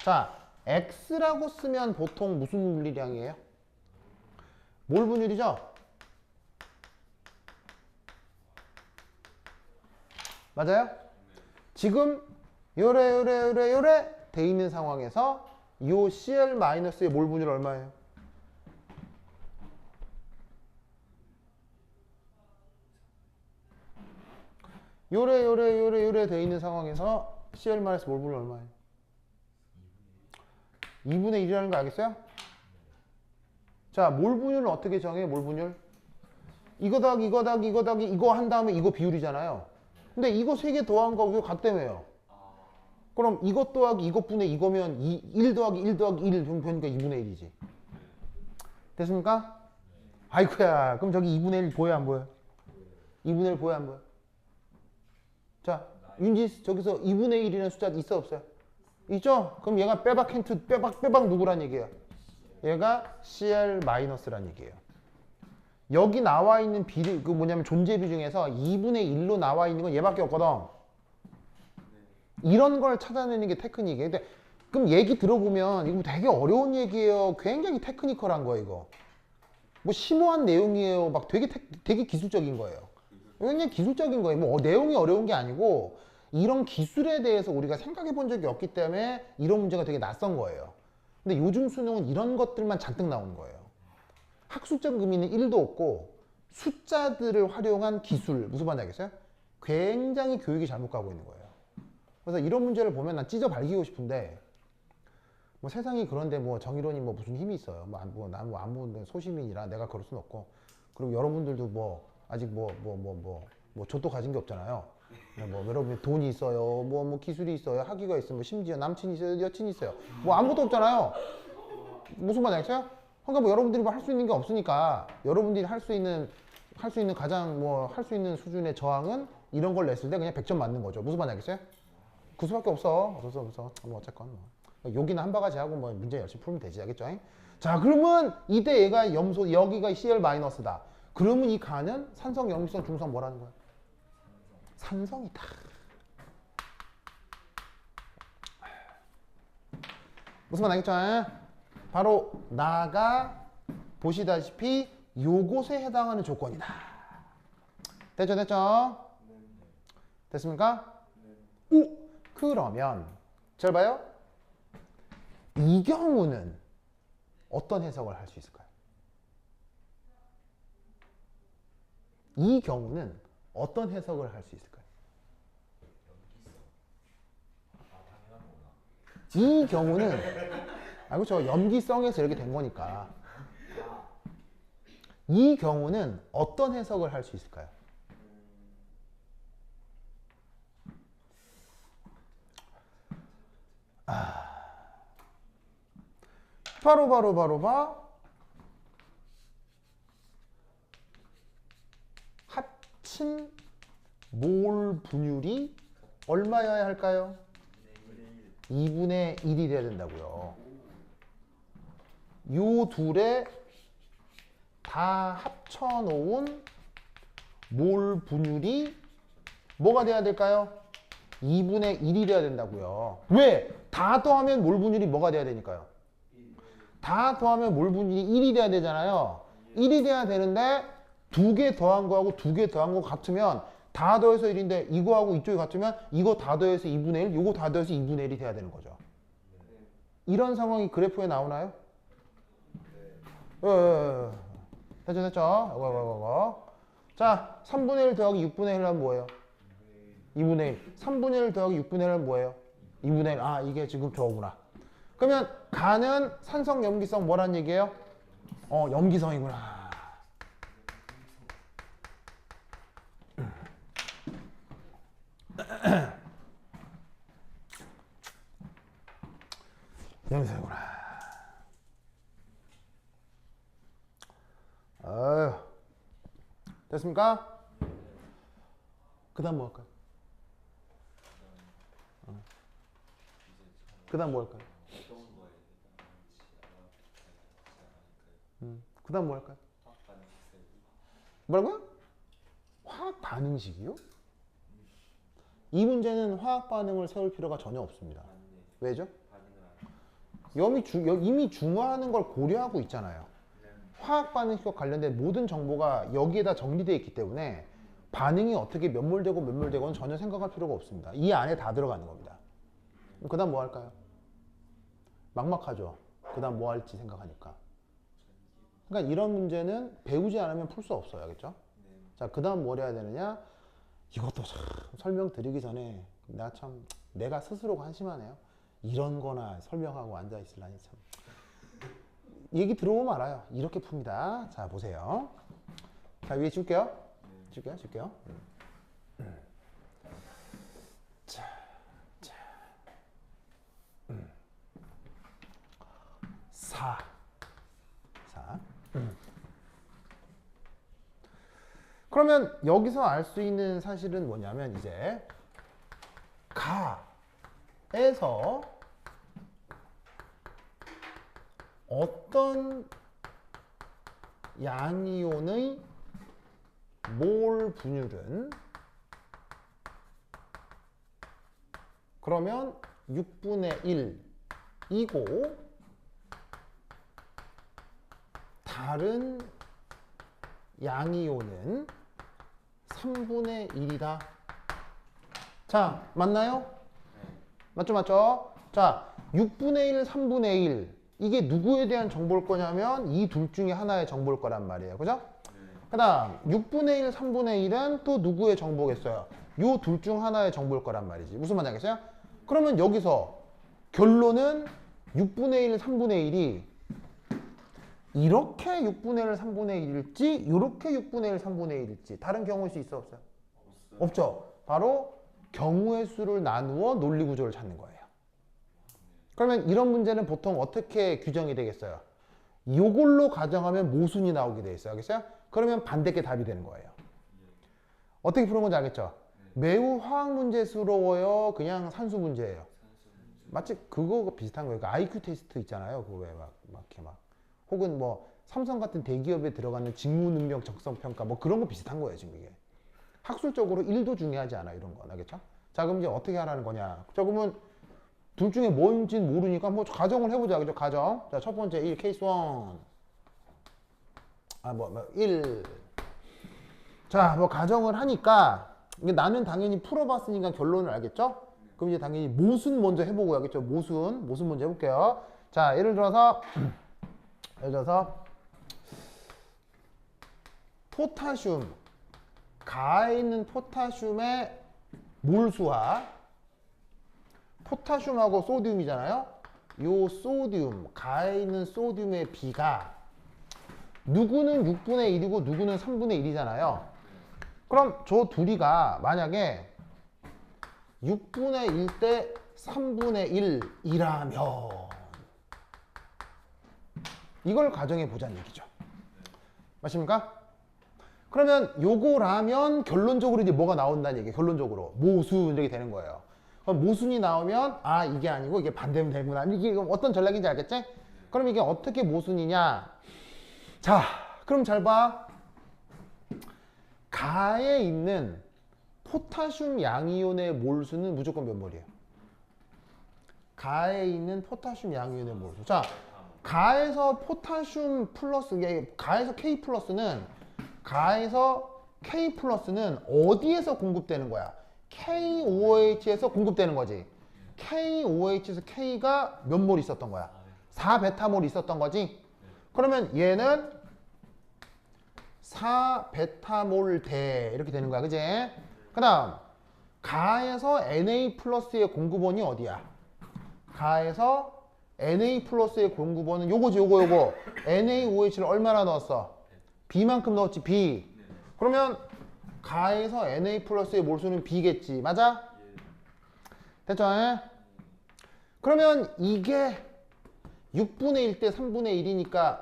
자, X라고 쓰면 보통 무슨 물리량이에요? 몰 분율이죠? 맞아요? 지금 요래 돼 있는 상황에서 요 Cl-의 몰 분율 얼마예요? 요래 돼 있는 상황에서 Cl-몰 분율 얼마예요? 2분의 1이라는 거 알겠어요? 자, 몰 분율은 어떻게 정해요? 몰 분율? 이거 더하기 이거 더하기 이거 더하기 이거 한 다음에 이거 비율이잖아요. 근데 이거 3개 더한 거 이거 같다며요. 그럼 이것 더하기 이것분의 이거면 1 더하기 1 더하기 1 그러니까 2분의 1이지. 됐습니까? 아이쿠야. 그럼 저기 2분의 1 보여 안 보여? 2분의 1 보여 안 보여? 자, 윤지 저기서 2분의 1이라는 숫자 있어 없어요? 있죠? 그럼 얘가 빼박 힌트 빼박 누구란 얘기예요? 얘가 Cl-란 얘기예요. 여기 나와 있는 비례 그 뭐냐면 존재비 중에서 2분의 1로 나와 있는 건 얘밖에 없거든. 이런 걸 찾아내는 게 테크닉이에요. 근데 그럼 얘기 들어보면 이거 되게 어려운 얘기예요. 굉장히 테크니컬한 거예요, 이거. 뭐 심오한 내용이에요. 막 되게 기술적인 거예요. 굉장히 기술적인 거예요. 뭐 내용이 어려운 게 아니고 이런 기술에 대해서 우리가 생각해 본 적이 없기 때문에 이런 문제가 되게 낯선 거예요. 근데 요즘 수능은 이런 것들만 잔뜩 나오는 거예요. 학술적 의미는 1도 없고 숫자들을 활용한 기술, 무슨 말인지 알겠어요? 굉장히 교육이 잘못 가고 있는 거예요. 그래서 이런 문제를 보면 난 찢어 밝히고 싶은데 뭐 세상이 그런데 뭐 정의론이 뭐 무슨 힘이 있어요. 난 아무 소시민이라 내가 그럴 순 없고 그리고 여러분들도 뭐 아직 뭐 저도 가진 게 없잖아요. 뭐 여러분 돈이 있어요, 뭐 기술이 있어요, 학위가 있어요, 뭐 심지어 남친이 있어요, 여친이 있어요. 뭐 아무것도 없잖아요. 무슨 말인지 알겠어요? 그러니까 뭐 여러분들이 뭐 할 수 있는 게 없으니까 여러분들이 할 수 있는 가장 뭐 할 수 있는 수준의 저항은 이런 걸 냈을 때 그냥 100점 맞는 거죠. 무슨 말인지 알겠어요? 그 수밖에 없어. 뭐 어쨌건 뭐 여기는 한 바가지 하고 뭐 문제 열심히 풀면 되지, 알겠죠? 자, 그러면 이때 얘가 염소 여기가 Cl-다. 그러면 이 가는 산성, 염기성, 중성 뭐라는 거야? 산성이다. 무슨 말 알겠죠? 바로 나가 보시다시피 요것에 해당하는 조건이다. 됐죠? 됐습니까? 오! 그러면 잘 봐요. 이 경우는 어떤 해석을 할 수 있을까요? 이 경우는 어떤 해석을 할 수 있을까요? 이 경우는 그렇죠. 염기성에서 이렇게 된 거니까. 이 경우는 어떤 해석을 할 수 있을까요? 바로 합친 몰 분율이 얼마여야 할까요? 2분의 1이 돼야 된다고요. 요 둘에 다 합쳐놓은 몰 분율이 뭐가 돼야 될까요? 2분의 1이 돼야 된다고요. 왜? 다 더하면 몰 분율이 뭐가 돼야 되니까요? 다 더하면 몰 분율이 1이 돼야 되잖아요. 1이 돼야 되는데 2개 더한 거하고 2개 더한 거 같으면 다 더해서 1인데 이거하고 이쪽이 같으면 이거 다 더해서 2분의 1, 이거 다 더해서 2분의 1이 돼야 되는 거죠. 이런 상황이 그래프에 나오나요? 됐죠? 이거. 자, 3분의 1 더하기 6분의 1 하면 뭐예요? 2분의 1. 3분의 1 더하기 6분의 1 하면 뭐예요? 2분의 1. 아, 이게 지금 저거구나. 그러면 가는 산성, 염기성 뭐란 얘기예요? 염기성이구나. 염소구나. 아유, 됐습니까? 그 다음 뭐 할까요? 그 다음 뭐 할까요? 어떤 거에 해당하는지 알아보지 않을까요? 그 다음 뭐 할까요? 화학 반응식 세우기. 뭐라고요? 화학 반응식이요? 이 문제는 화학 반응을 세울 필요가 전혀 없습니다. 맞네. 왜죠? 반응을 안 이미 중화하는 걸 고려하고 있잖아요. 화학 반응식과 관련된 모든 정보가 여기에다 정리되어 있기 때문에 반응이 어떻게 몇 몰 되고 몇 몰 되고는 전혀 생각할 필요가 없습니다. 이 안에 다 들어가는 겁니다. 그 다음 뭐 할까요? 막막하죠. 그 다음 뭐 할지 생각하니까. 그러니까 이런 문제는 배우지 않으면 풀 수 없어요. 알겠죠? 자, 그 다음 뭘 해야 되느냐? 이것도 참 설명드리기 전에 내가 스스로가 한심하네요. 이런 거나 설명하고 앉아있으려니 참. 얘기 들어보면 알아요. 이렇게 풉니다. 자, 보세요. 자, 위에 줄게요. 줄게요. 자. 4. 그러면 여기서 알 수 있는 사실은 뭐냐면 이제 가에서 어떤 양이온의 몰 분율은 그러면 6분의 1이고 다른 양이온은 3분의 1이다. 자, 맞나요? 맞죠? 자, 6분의 1, 3분의 1. 이게 누구에 대한 정보일 거냐면 이 둘 중에 하나의 정보일 거란 말이에요. 그죠? 그 다음 6분의 1, 3분의 1은 또 누구의 정보겠어요? 요 둘 중 하나의 정보일 거란 말이지. 무슨 말인지 알겠어요? 그러면 여기서 결론은 6분의 1, 3분의 1이 이렇게 6분의 1, 3분의 1일지 이렇게 6분의 1, 3분의 1일지 다른 경우일 수 있어 없어요? 없죠. 바로 경우의 수를 나누어 논리 구조를 찾는 거예요. 그러면 이런 문제는 보통 어떻게 규정이 되겠어요? 이걸로 가정하면 모순이 나오게 돼 있어요. 알겠어요? 그러면 반대께 답이 되는 거예요. 어떻게 푸는 건지 알겠죠? 매우 화학 문제스러워요? 그냥 산수 문제예요? 마치 그거 비슷한 거예요. 그 IQ 테스트 있잖아요. 그거 왜 이렇게 혹은 뭐 삼성 같은 대기업에 들어가는 직무 능력 적성 평가 뭐 그런 거 비슷한 거예요. 지금 이게 학술적으로 1도 중요하지 않아 이런 건. 알겠죠? 자, 그럼 이제 어떻게 하라는 거냐? 자, 그러면 둘 중에 뭔지는 모르니까 뭐 가정을 해보자. 그죠? 가정. 자, 첫 번째 1 케이스 1. 1. 자, 뭐 가정을 하니까 이게 나는 당연히 풀어봤으니까 결론을 알겠죠? 그럼 이제 당연히 모순 먼저 해보고 알겠죠? 모순 먼저 해볼게요. 자, 예를 들어서 포타슘, 가에 있는 포타슘의 몰수와 포타슘하고 소듐이잖아요. 요 소듐, 가에 있는 소듐의 비가 누구는 6분의 1이고 누구는 3분의 1이잖아요. 그럼 저 둘이가 만약에 6분의 1 대 3분의 1이라면 이걸 가정해 보자는 얘기죠. 맞습니까? 그러면 요거라면 결론적으로 이제 뭐가 나온다는 얘기예요. 결론적으로 모순 이렇게 되는 거예요. 그럼 모순이 나오면 아 이게 아니고 이게 반대면 되구나. 이게 어떤 전략인지 알겠지? 그럼 이게 어떻게 모순이냐? 자, 그럼 잘 봐. 가에 있는 포타슘 양이온의 몰수는 무조건 몇 몰이에요? 가에 있는 포타슘 양이온의 몰수. 자, 가에서 포타슘 플러스, 가에서 K 플러스는 어디에서 공급되는 거야? KOH에서 공급되는 거지. KOH에서 K가 몇 몰 있었던 거야? 4베타몰 있었던 거지. 그러면 얘는 4베타몰 대 이렇게 되는 거야. 그지? 그 다음 가에서 Na 플러스의 공급원이 어디야? 가에서 Na 플러스의 공급원은 요거지. 요거 NaOH를 얼마나 넣었어? B만큼 넣었지. B. 그러면 가에서 Na 플러스의 몰수는 B겠지. 맞아? 됐죠? 그러면 이게 6분의 1 대 3분의 1이니까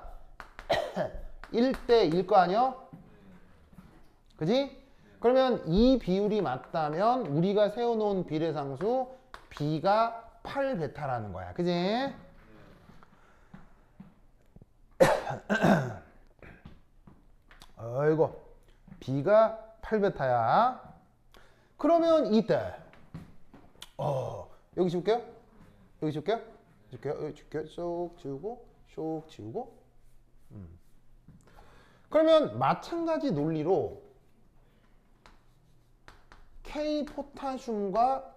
1대 1거 아니야? 그지? 그러면 이 비율이 맞다면 우리가 세워놓은 비례상수 b가 8베타라는 거야. 그지? 어이구, b가 8베타야. 그러면 이때 여기 지울게요. 여기 지울게요. 여기 지울게요. 쏙 지우고 쏙 지우고. 그러면 마찬가지 논리로 K 포타슘과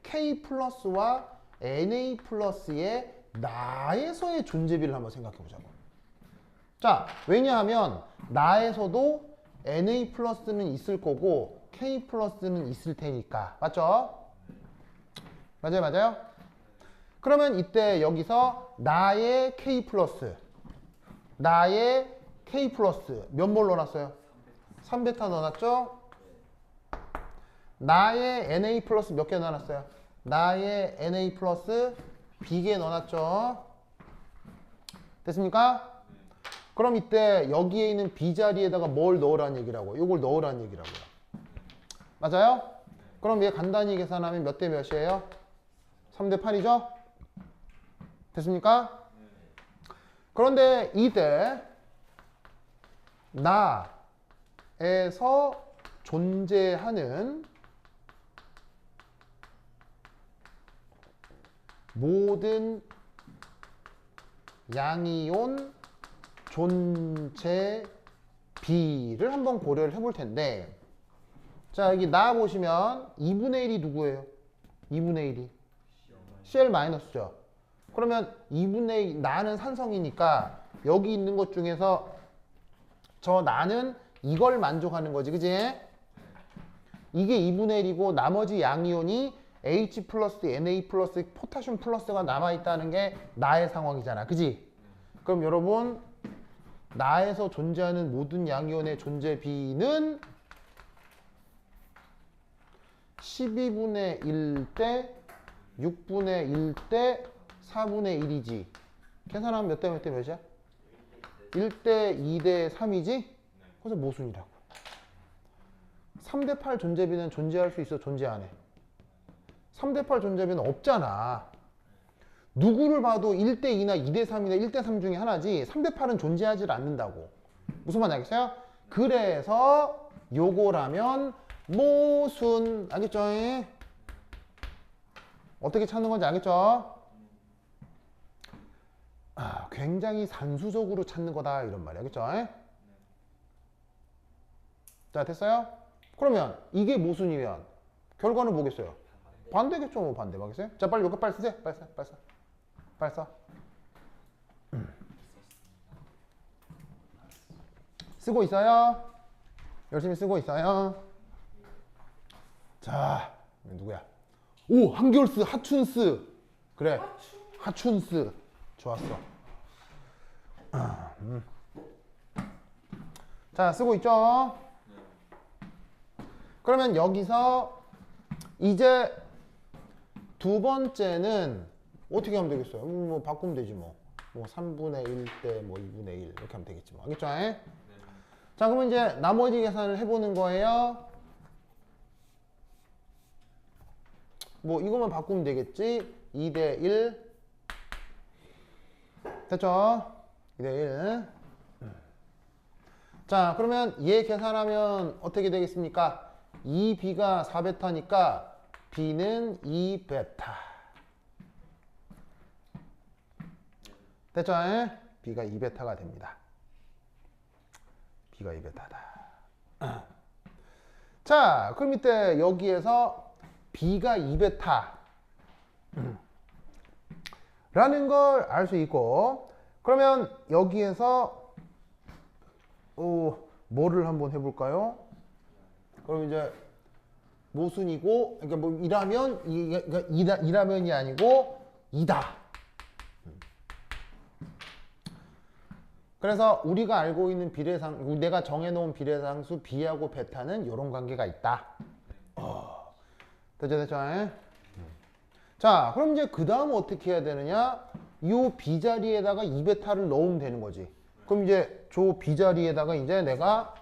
K 플러스와 Na 플러스의 나에서의 존재비를 한번 생각해 보자고. 자, 왜냐하면 나에서도 Na 플러스는 있을 거고 K 플러스는 있을 테니까. 맞죠? 맞아요, 맞아요? 그러면 이때 여기서 나의 K 플러스, 나의 K 플러스 몇 몰 넣어놨어요? 3베타 넣어놨죠? 나의 Na 플러스 몇 개 넣어놨어요? 나의 Na 플러스 B개 넣어놨죠? 됐습니까? 그럼 이때 여기에 있는 B 자리에다가 뭘 넣으라는 얘기라고요? 이걸 넣으라는 얘기라고요. 맞아요? 그럼 얘 간단히 계산하면 몇 대 몇이에요? 3대 8이죠? 됐습니까? 그런데 이때 나에서 존재하는 모든 양이온 존재 비를 한번 고려를 해볼 텐데, 자, 여기 나 보시면 2분의 1이 누구예요? 2분의 1이 CL-죠. 그러면 2분의 1, 나는 산성이니까 여기 있는 것 중에서 저 나는 이걸 만족하는 거지, 그지? 이게 2분의 1이고 나머지 양이온이 H 플러스, Na 플러스, 포타슘 플러스가 남아있다는 게 나의 상황이잖아, 그지? 그럼 여러분, 나에서 존재하는 모든 양이온의 존재 비는 12분의 1 대 6분의 1 대 4분의 1이지. 계산하면 몇 대 몇 대 몇이야? 1대 2대 3이지? 그래서 모순이라고. 3대 8 존재비는 존재할 수 있어, 존재 안 해? 3대 8 존재비는 없잖아. 누구를 봐도 1대 2나 2대 3이나 1대 3 중에 하나지 3대 8은 존재하지 않는다고. 무슨 말인지 알겠어요? 그래서 요거라면 모순. 알겠죠? 어떻게 찾는 건지 알겠죠? 굉장히 산수적으로 찾는 거다 이런 말이야. 알겠죠? 자, 됐어요? 그러면 이게 모순이면 결과는 뭐겠어요? 반대겠죠. 뭐 반대 맞겠어요? 자, 빨리 요거 빨리 쓰세요. 빨리 써. 빨리 써. 빨리 써. 쓰고 있어요? 열심히 쓰고 있어요? 자, 누구야? 오, 한결스, 하춘스. 그래, 하춘스. 좋았어. 자, 쓰고 있죠? 그러면 여기서 이제 두 번째는 어떻게 하면 되겠어요? 뭐 바꾸면 되지 뭐. 뭐 3분의 1 대 뭐 2분의 1 이렇게 하면 되겠지 뭐. 알겠죠? 자, 그러면 이제 나머지 계산을 해보는 거예요. 뭐 이것만 바꾸면 되겠지. 2대 1 됐죠? 2대 1. 자, 그러면 얘 계산하면 어떻게 되겠습니까? 2b가 4베타니까 b는 2베타. 됐죠? b가 2베타가 됩니다. b가 2베타다. 자, 그럼 이때 여기에서 b가 2베타 라는 걸 알 수 있고, 그러면 여기에서 뭐를 한번 해볼까요? 그럼 이제 모순이고, 그러니까 뭐 이라면 이라면이 아니고 이다. 그래서 우리가 알고 있는 비례상, 내가 정해놓은 비례상수 b하고 베타는 이런 관계가 있다. 됐죠, 됐죠? 자, 그럼 이제 그 다음 어떻게 해야 되느냐? 요 B 자리에다가 2베타를 넣으면 되는 거지. 그럼 이제 저 B 자리에다가 이제 내가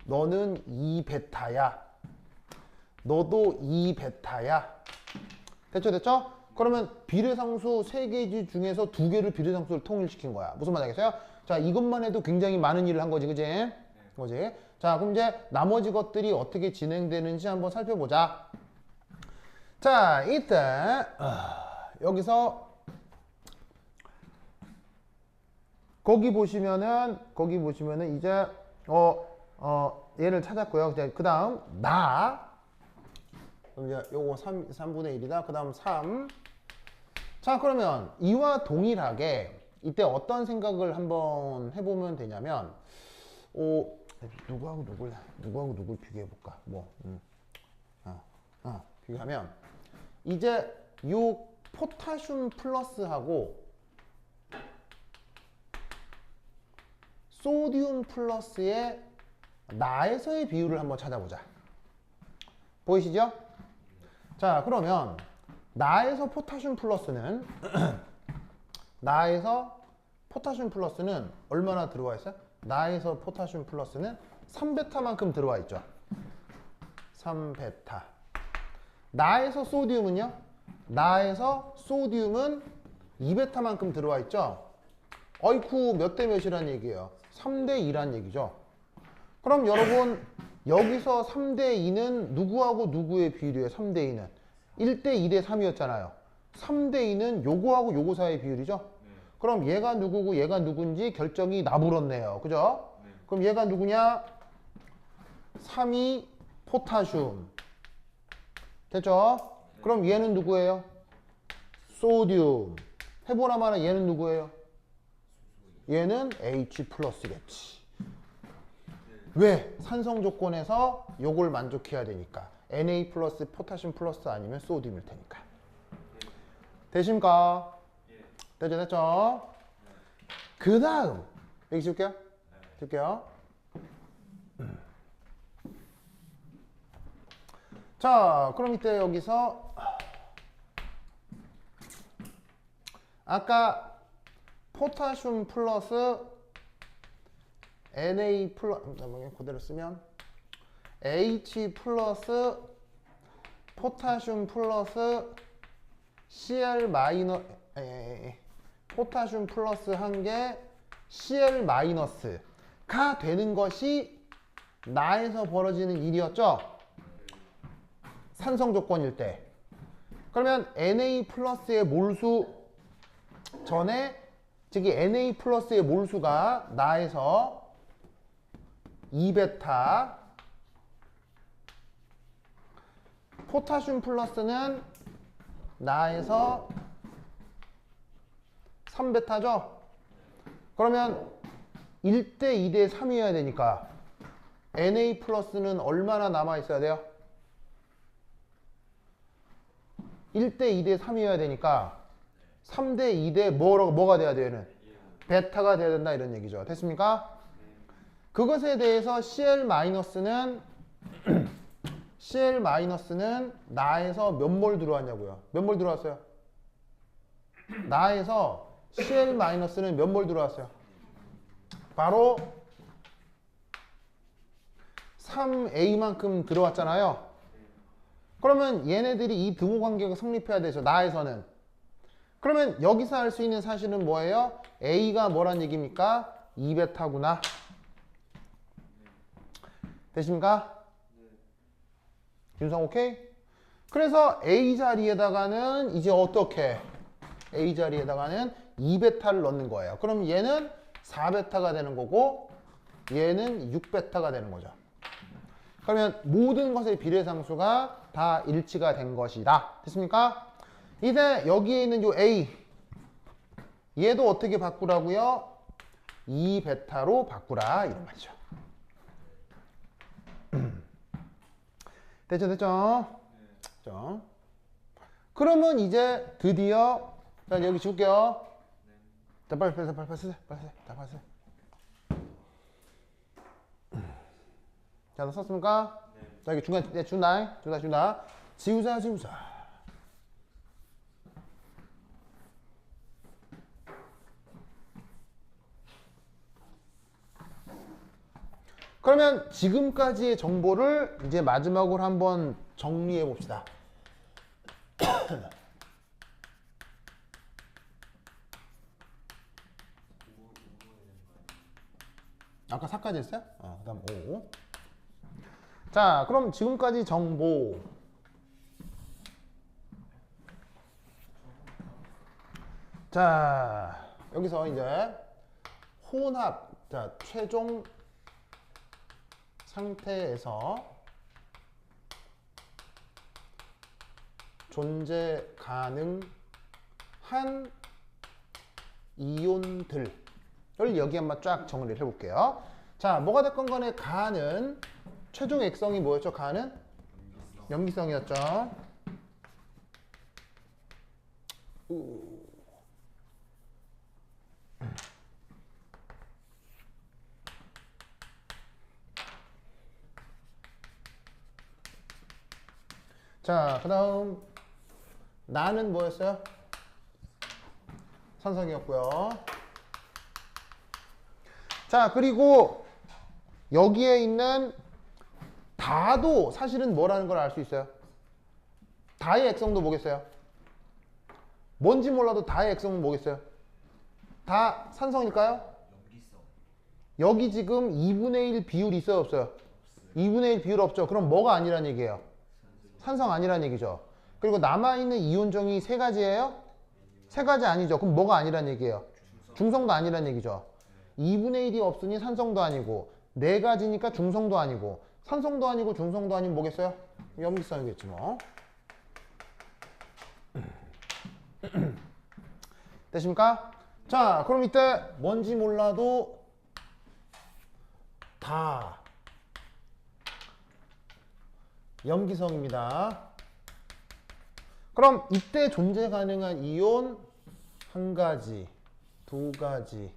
너는 2베타야. 너도 2베타야. 됐죠, 됐죠? 그러면 비례상수 3개 중에서 2개를 비례상수를 통일시킨 거야. 무슨 말 알겠어요? 자, 이것만 해도 굉장히 많은 일을 한 거지, 그지? 거지. 자, 그럼 이제 나머지 것들이 어떻게 진행되는지 한번 살펴보자. 자, 일단 여기서 거기 보시면은 이제 얘를 찾았고요. 그 다음 그럼 이제 요거 3분의 1이다. 그 다음 3. 자, 그러면 이와 동일하게 이때 어떤 생각을 한번 해보면 되냐면, 누구하고 누굴 비교해 볼까? 비교하면 이제 요 포타슘 플러스하고 소디움 플러스의 나에서의 비율을 한번 찾아보자. 보이시죠? 자, 그러면 나에서 포타슘 플러스는 얼마나 들어와 있어요? 나에서 포타슘 플러스는 3베타만큼 들어와 있죠. 3베타. 나에서 소디움은요? 나에서 소디움은 2베타만큼 들어와 있죠. 어이쿠, 몇 대 몇이란 얘기예요? 3대 2란 얘기죠. 그럼 여러분, 여기서 3대 2는 누구하고 누구의 비율이에요? 3대 2는 1대 2대 3이었잖아요. 3대 2는 요거하고 요거 사이의 비율이죠. 그럼 얘가 누구고 얘가 누군지 결정이 나불었네요. 그죠? 그럼 얘가 누구냐? 3이 포타슘. 됐죠? 그럼 얘는 누구예요? 소듐. 해보나 마나 얘는 누구예요? 얘는 H 플러스겠지. 왜? 산성 조건에서 요걸 만족해야 되니까. Na 플러스 포타슘 플러스 아니면 소듐일 테니까. 되십니까? 됐죠? 그 다음 여기 줄게요. 자, 그럼 이때 여기서 아까 포타슘 플러스 Na 플러스 그대로 쓰면 H 플러스 포타슘 플러스 Cl 마이너 포타슘 플러스 한 개 Cl 마이너스가 되는 것이 나에서 벌어지는 일이었죠. 산성 조건일 때. 그러면 Na 플러스의 몰수 전에 즉이 Na 플러스의 몰수가 나에서 2베타, 포타슘 플러스는 나에서 3베타죠? 그러면 1대 2대 3이어야 되니까 Na 플러스는 얼마나 남아있어야 돼요? 1대 2대 3이어야 되니까 3대 2대 뭐가 돼야 돼요? 얘는? 베타가 돼야 된다 이런 얘기죠. 됐습니까? 그것에 대해서 Cl-는 나에서 몇 몰 들어왔냐고요? 몇 몰 들어왔어요? 나에서 Cl-는 몇 몰 들어왔어요? 바로 3A만큼 들어왔잖아요. 그러면 얘네들이 이 등호 관계가 성립해야 되죠. 나에서는. 그러면 여기서 할 수 있는 사실은 뭐예요? A가 뭐란 얘기입니까? 2베타구나. 되십니까? 윤상 오케이? 그래서 A 자리에다가는 이제 어떻게? A 자리에다가는 2베타를 넣는 거예요. 그럼 얘는 4베타가 되는 거고 얘는 6베타가 되는 거죠. 그러면 모든 것의 비례상수가 다 일치가 된 것이다. 됐습니까? 이제 여기에 있는 요 A 얘도 어떻게 바꾸라고요? 2베타로 바꾸라 이런 말이죠. 됐죠? 그러면 이제 드디어 자 여기 줄게요. 자 빨리 쓰세요. 자, 너 썼습니까? 자, 여기 중간 준다. 지우자. 그러면 지금까지의 정보를 이제 마지막으로 한번 정리해 봅시다. 아까 4까지 했어요? 그다음 5. 자, 그럼 지금까지 정보. 자, 여기서 이제 혼합, 자, 최종 상태에서 존재 가능한 이온들을 여기 한번 쫙 정리를 해볼게요. 자, 뭐가 됐건 간에 가는 최종 액성이 뭐였죠? 가는 염기성이었죠. 자, 그 다음 나는 뭐였어요? 산성이었고요. 자, 그리고 여기에 있는 다도 사실은 뭐라는 걸 알 수 있어요? 다의 액성도 뭐겠어요? 뭔지 몰라도 다의 액성은 뭐겠어요? 다 산성일까요? 여기 지금 2분의 1 비율이 있어요, 없어요? 2분의 1 비율 없죠? 그럼 뭐가 아니란 얘기예요? 산성 아니란 얘기죠. 그리고 남아있는 이온종이 3가지예요? 3가지 아니죠. 그럼 뭐가 아니란 얘기예요? 중성도 아니란 얘기죠. 2분의 1이 없으니 산성도 아니고 4가지니까 중성도 아니고 산성도 아니고 중성도 아니면 뭐겠어요? 염기성이겠지 뭐. 되십니까? 자, 그럼 이때 뭔지 몰라도 다 염기성입니다. 그럼 이때 존재 가능한 이온 1가지, 2가지,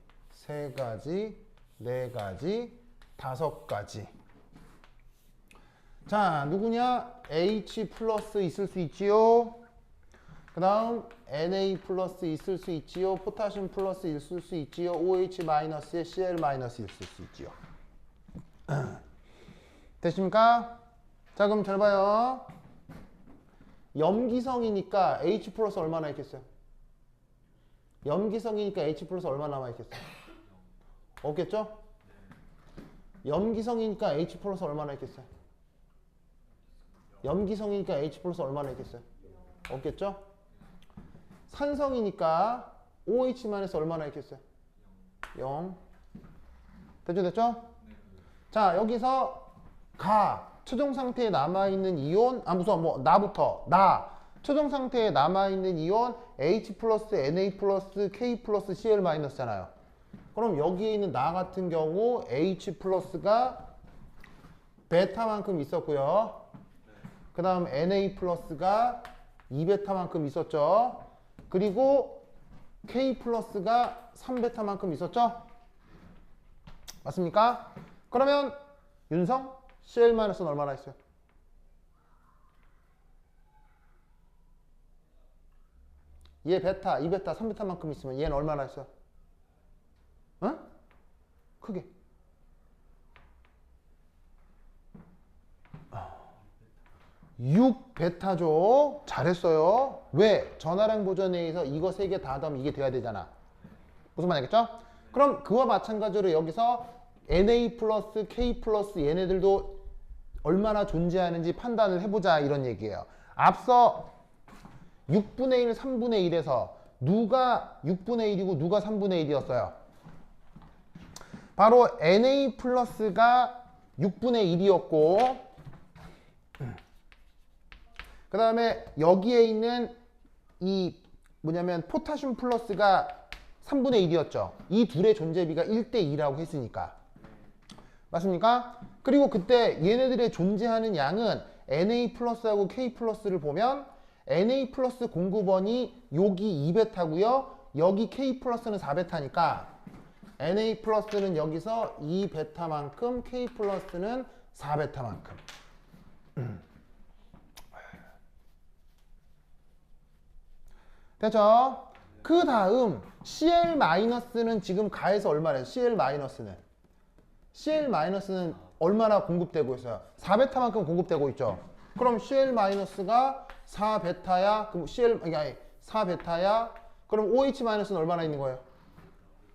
3가지, 4가지, 5가지. 자, 누구냐? H 플러스 있을 수 있지요. 그 다음 Na 플러스 있을 수 있지요. 포타슘 플러스 있을 수 있지요. OH 마이너스에 Cl 마이너스 있을 수 있지요. 됐습니까? 자, 그럼 잘 봐요. 염기성이니까 H 플러스 얼마나 있겠어요? 염기성이니까 H 플러스 얼마나 남아 있겠어요? 없겠죠? 염기성이니까 H 플러스 얼마나 있겠어요? 염기성이니까 H 플러스 얼마나 있겠어요? 없겠죠? 산성이니까 OH-에서 얼마나 있겠어요? 0. 됐죠? 됐죠? 자, 여기서 최종 상태에 남아있는 이온, 나부터, 최종 상태에 남아있는 이온 H 플러스, Na 플러스, K 플러스, Cl 마이너스잖아요. 그럼 여기에 있는 나 같은 경우 H 플러스가 베타만큼 있었고요. 그 다음 Na 플러스가 2베타만큼 있었죠. 그리고 K 플러스가 3베타만큼 있었죠. 맞습니까? 그러면 윤성 Cl 마이너스는 얼마나 있어요? 얘 베타, 2베타, 3베타만큼 있으면 얘는 얼마나 있어요? 어? 크게. 6베타죠. 잘했어요. 왜? 전화량 보존에 의해서 이거 3개 다 더하면 이게 돼야 되잖아. 무슨 말이겠죠? 그럼 그와 마찬가지로 여기서 Na 플러스, K 플러스 얘네들도 얼마나 존재하는지 판단을 해보자 이런 얘기예요. 앞서 6분의 1, 3분의 1에서 누가 6분의 1이고 누가 3분의 1이었어요? 바로 Na 플러스가 6분의 1이었고 그 다음에 여기에 있는 이 포타슘 플러스가 3분의 1이었죠. 이 둘의 존재비가 1대 2라고 했으니까. 맞습니까? 그리고 그때 얘네들의 존재하는 양은 Na 플러스하고 K 플러스를 보면 Na 플러스 공급원이 여기 2베타고요. 여기 K 플러스는 4베타니까 Na 플러스는 여기서 2베타만큼 K 플러스는 4베타만큼. 됐죠? 그 다음 Cl 마이너스는 지금 가해서 얼마래요? CL 마이너스는 얼마나 공급되고 있어요? 4베타만큼 공급되고 있죠. 그럼 CL-가 4베타야. 그럼 아니 4베타야. 그럼 OH-는 얼마나 있는 거예요?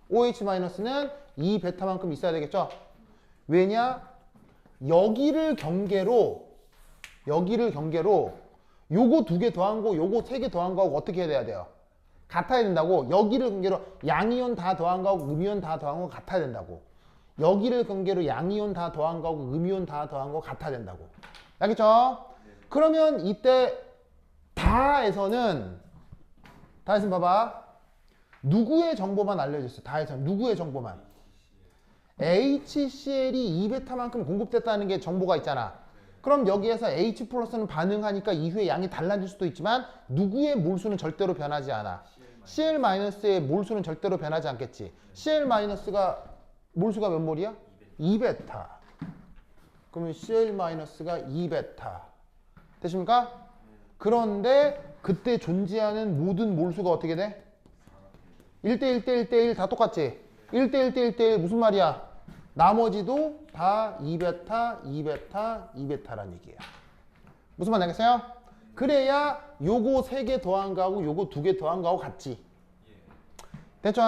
OH-는 2베타만큼 있어야 되겠죠? 왜냐? 여기를 경계로 요거 2개 더한 거, 요거 3개 더한 거하고 어떻게 해야 돼요? 같아야 된다고. 여기를 경계로 양이온 다 더한 거하고 음이온 다 더한 거 같아야 된다고. 여기를 경계로 양이온 다 더한 거하고 음이온 다 더한 거 같아야 된다고. 알겠죠? 그러면 이때 다에서는 봐봐. 누구의 정보만 알려줬어요? 다에서는 누구의 정보만? HCl이 2베타만큼 공급됐다는 게 정보가 있잖아. 그럼 여기에서 H 플러스는 반응하니까 이후에 양이 달라질 수도 있지만 누구의 몰수는 절대로 변하지 않아. CL-의 몰수는 절대로 변하지 않겠지. CL-가 몰수가 몇 몰이야? 2베타. 그러면 CL-가 2베타. 되십니까? 그런데 그때 존재하는 모든 몰수가 어떻게 돼? 1대1, 1대1, 1대1 다 똑같지? 1대1, 1대1, 1대1 무슨 말이야? 나머지도 다 2베타, 2베타, 2베타란 얘기예요. 무슨 말 알겠어요? 그래야 요거 3개 더한 거하고 요거 2개 더한 거하고 같지. 됐죠?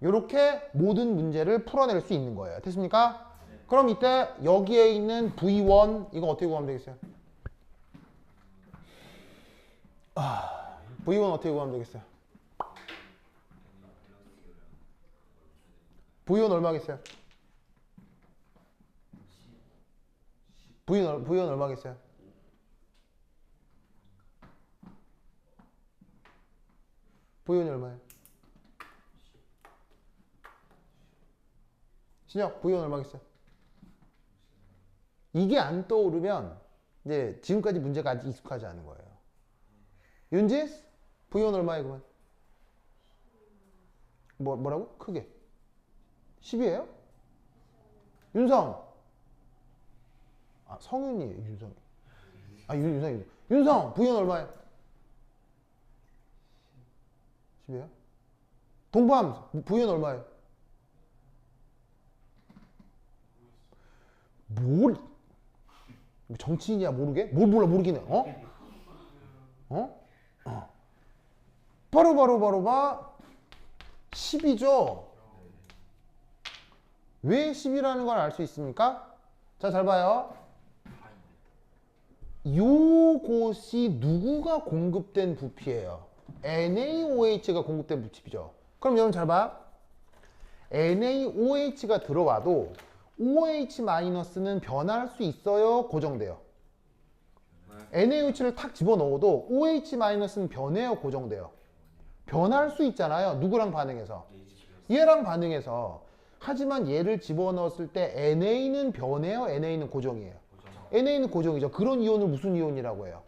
요렇게 모든 문제를 풀어낼 수 있는 거예요. 됐습니까? 그럼 이때 여기에 있는 V1 이거 어떻게 구하면 되겠어요? V1 어떻게 구하면 되겠어요? V1 얼마겠어요? V1 얼마겠어요? V1이 얼마예요? 신혁, V1 얼마겠어요? 이게 안 떠오르면 이제 지금까지 문제가 아직 익숙하지 않은 거예요. 윤지스? V1 얼마예요, 그러면? 뭐라고? 크게. 10이에요? 윤성. 성윤이에요, 윤성. 윤성이. 윤성, V1 얼마예요? 10이에요? 동밤, V1 얼마예요? 정치인이야, 모르게? 뭘 몰라, 모르긴 해. 바로 봐. 10이죠? 왜 10이라는 걸 알 수 있습니까? 자, 잘 봐요. 요것이 누구가 공급된 부피예요? NaOH가 공급된 부피죠. 그럼 여러분 잘 봐. NaOH가 들어와도 OH-는 변할 수 있어요? 고정돼요? NaOH를 탁 집어넣어도 OH-는 변해요? 고정돼요? 변할 수 있잖아요. 누구랑 반응해서? 얘랑 반응해서. 하지만 얘를 집어넣었을 때 NA는 변해요? NA는 고정이에요? NA는 고정이죠. 그런 이온을 무슨 이온이라고 해요?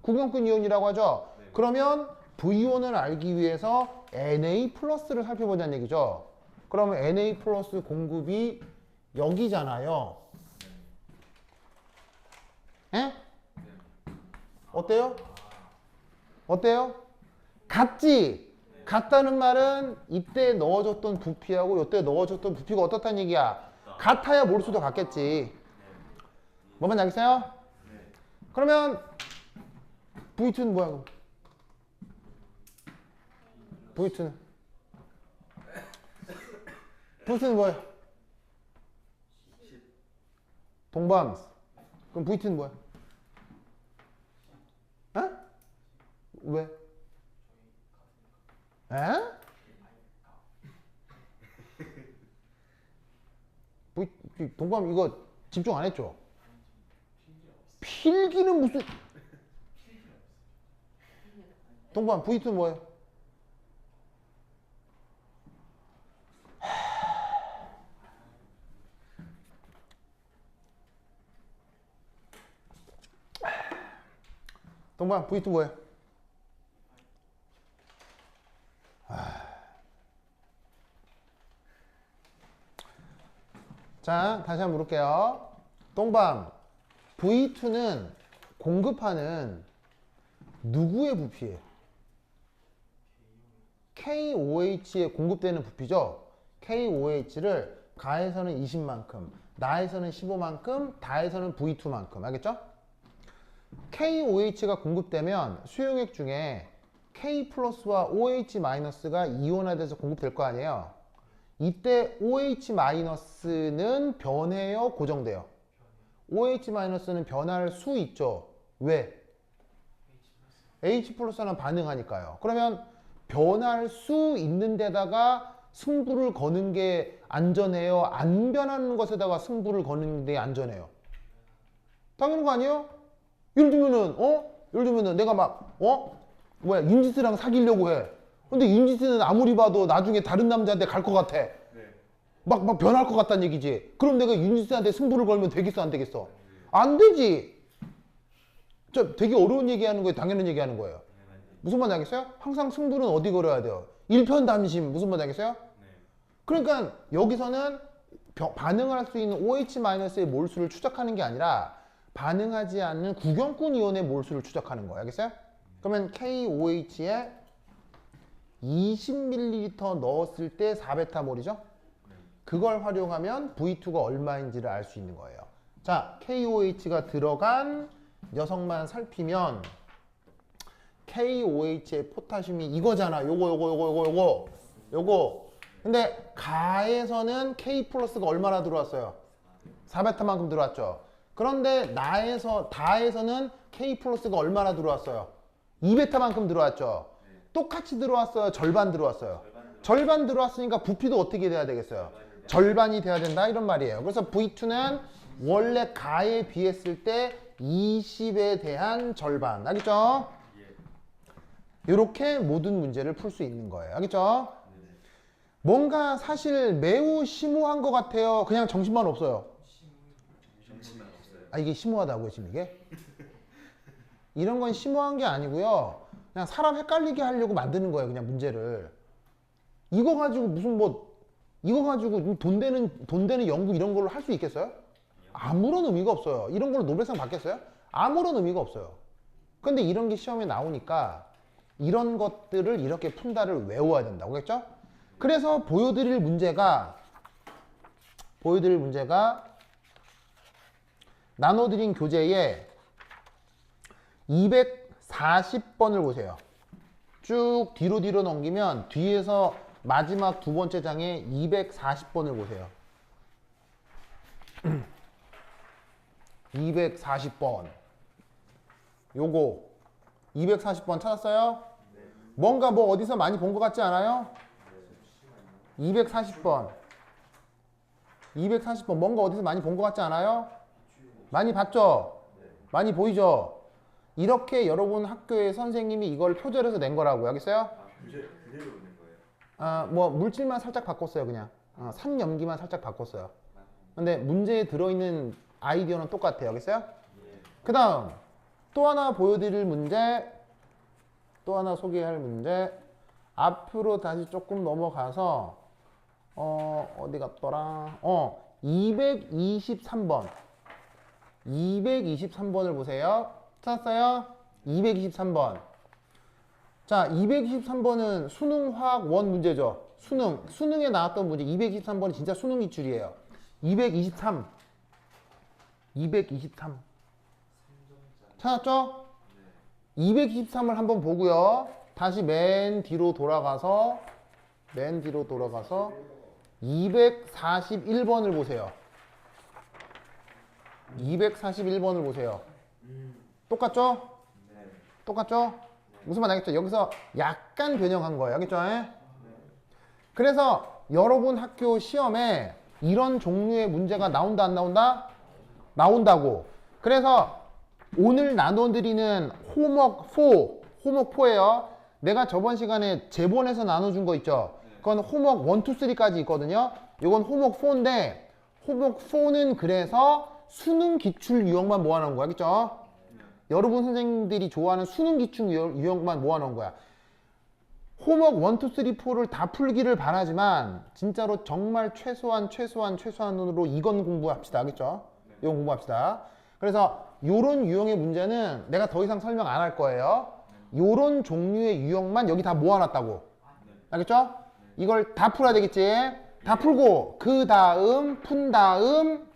구경꾼 이온이라고 하죠. 그러면 V이온을 알기 위해서 Na 플러스를 살펴보자는 얘기죠. 그러면 Na 플러스 공급이 여기잖아요. 에? 어때요? 어때요? 같지? 같다는 말은 이때 넣어줬던 부피하고 이때 넣어줬던 부피가 어떻다는 얘기야? 같아야 몰수도 같겠지. 뭐만 알겠어요? 그러면 V2는 뭐야? 그럼? V2는 뭐야? 동밤. 그럼 V2는 뭐야? 왜? 동밤 이거 집중 안 했죠? 필기는 무슨 동반 V2는 뭐예요? 동반 V2 뭐예요? 자, 다시 한번 물을게요. 동밤 V2는 공급하는 누구의 부피예요? KOH에 공급되는 부피죠. KOH를 가에서는 20만큼, 나에서는 15만큼, 다에서는 V2만큼. 알겠죠? KOH가 공급되면 수용액 중에 K 플러스와 OH 마이너스가 이온화돼서 공급될 거 아니에요. 이때 OH 마이너스는 변해요, 고정돼요? OH 마이너스는 변할 수 있죠. 왜? H 플러스랑 반응하니까요. 그러면 변할 수 있는 데다가 승부를 거는 게 안전해요? 안 변하는 것에다가 승부를 거는 게 안전해요? 당연한 거 아니에요? 예를 들면은 내가 막 윤지스랑 사귀려고 해. 근데 윤지스는 아무리 봐도 나중에 다른 남자한테 갈 것 같아. 막 변할 것 같다는 얘기지. 그럼 내가 윤지스한테 승부를 걸면 되겠어, 안 되겠어? 안 되지. 저 되게 어려운 얘기하는 거예요, 당연한 얘기하는 거예요. 무슨 말인지 알겠어요? 항상 승부는 어디 걸어야 돼요? 일편단심. 무슨 말인지 알겠어요? 그러니까 여기서는 반응을 할 수 있는 OH-의 몰수를 추적하는 게 아니라 반응하지 않는 구경꾼 이온의 몰수를 추적하는 거예요. 알겠어요? 그러면 KOH에 20ml 넣었을 때 4베타몰이죠? 그걸 활용하면 V2가 얼마인지를 알 수 있는 거예요. 자, KOH가 들어간 녀석만 살피면 KOH의 포타슘이 이거잖아. 요거. 근데 가에서는 K 플러스가 얼마나 들어왔어요? 4베타만큼 들어왔죠. 그런데 다에서는 K 플러스가 얼마나 들어왔어요? 2베타만큼 들어왔죠. 똑같이 들어왔어요? 절반 들어왔어요? 절반 들어왔으니까 부피도 어떻게 돼야 되겠어요? 절반이 돼야 된다 이런 말이에요. 그래서 V2는 원래 가에 비했을 때 20에 대한 절반. 알겠죠? 이렇게 모든 문제를 풀 수 있는 거예요. 알겠죠? 뭔가 사실 매우 심오한 것 같아요. 그냥 정신만 없어요. 정신만 없어요. 아, 이게 심오하다고요, 지금 이게? 이런 건 심오한 게 아니고요. 그냥 사람 헷갈리게 하려고 만드는 거예요, 그냥 문제를. 이거 가지고 이거 가지고 돈 되는 연구 이런 걸로 할 수 있겠어요? 아무런 의미가 없어요. 이런 걸로 노벨상 받겠어요? 아무런 의미가 없어요. 근데 이런 게 시험에 나오니까 이런 것들을 이렇게 푼다를 외워야 된다고 했죠? 그래서 보여드릴 문제가 나눠드린 교재에 240번을 보세요. 쭉 뒤로 넘기면 뒤에서 마지막 두 번째 장에 240번을 보세요. 240번. 요거 240번 찾았어요? 뭔가 어디서 많이 본 것 같지 않아요? 240번 뭔가 어디서 많이 본 것 같지 않아요? 많이 봤죠? 많이 보이죠? 이렇게 여러분 학교에 선생님이 이걸 표절해서 낸 거라고요. 알겠어요? 그대로 있는 거예요? 물질만 살짝 바꿨어요. 그냥 산 염기만 살짝 바꿨어요. 근데 문제에 들어있는 아이디어는 똑같아요. 알겠어요? 그 다음 또 하나 보여드릴 문제, 또 하나 소개할 문제. 앞으로 다시 조금 넘어가서 어디 갔더라? 223번 223번을 보세요. 찾았어요? 223번. 자, 223번은 수능화학 원 문제죠. 수능에 나왔던 문제. 223번이 진짜 수능 기출이에요. 223 찾았죠? 223을 한번 보고요. 다시 맨 뒤로 돌아가서 241번을 보세요. 241번을 보세요. 똑같죠? 똑같죠? 무슨 말 알겠죠? 여기서 약간 변형한 거예요. 알겠죠? 그래서 여러분 학교 시험에 이런 종류의 문제가 나온다 안 나온다? 나온다고. 그래서 오늘 나눠드리는 호목 4예요. 내가 저번 시간에 제본에서 나눠준 거 있죠? 그건 호목 1, 2, 3까지 있거든요. 이건 호목 4인데 호목 4는 그래서 수능 기출 유형만 모아놓은 거야. 알겠죠? 여러분 선생님들이 좋아하는 수능 기출 유형만 모아놓은 거야. 호목 1, 2, 3, 4를 다 풀기를 바라지만 진짜로 정말 최소한으로 이건 공부합시다. 알겠죠? 이건 공부합시다. 그래서 요런 유형의 문제는 내가 더 이상 설명 안 할 거예요. 요런 종류의 유형만 여기 다 모아놨다고. 알겠죠? 이걸 다 풀어야 되겠지? 다 풀고 그 다음 푼 다음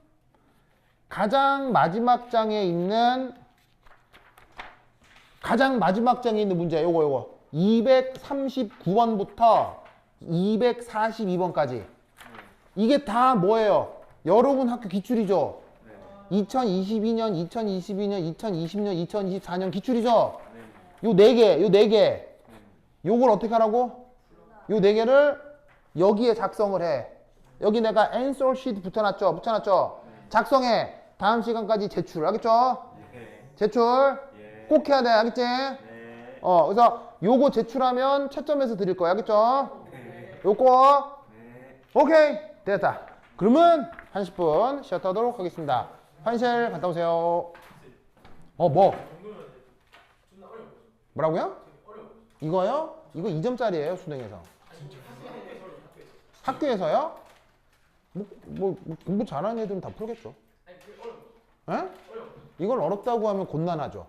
가장 마지막 장에 있는 문제 요거 239번부터 242번까지 이게 다 뭐예요? 여러분 학교 기출이죠? 2022년, 2020년, 2024년 기출이죠? 요 4개. 요걸 어떻게 하라고? 요 4개를 여기에 작성을 해. 여기 내가 answer sheet 붙여놨죠? 작성해. 다음 시간까지 제출. 알겠죠? 제출. 꼭 해야 돼. 알겠지? 그래서 요거 제출하면 채점해서 드릴 거야. 알겠죠? 요거. 오케이. 됐다. 그러면 30분 쉬었다도록 하겠습니다. 화장실 갔다 오세요. 뭐? 뭐라고요? 이거요? 이거 2점짜리예요, 수능에서. 학교에서요? 뭐 공부 잘하는 애들은 다 풀겠죠. 에? 이걸 어렵다고 하면 곤란하죠.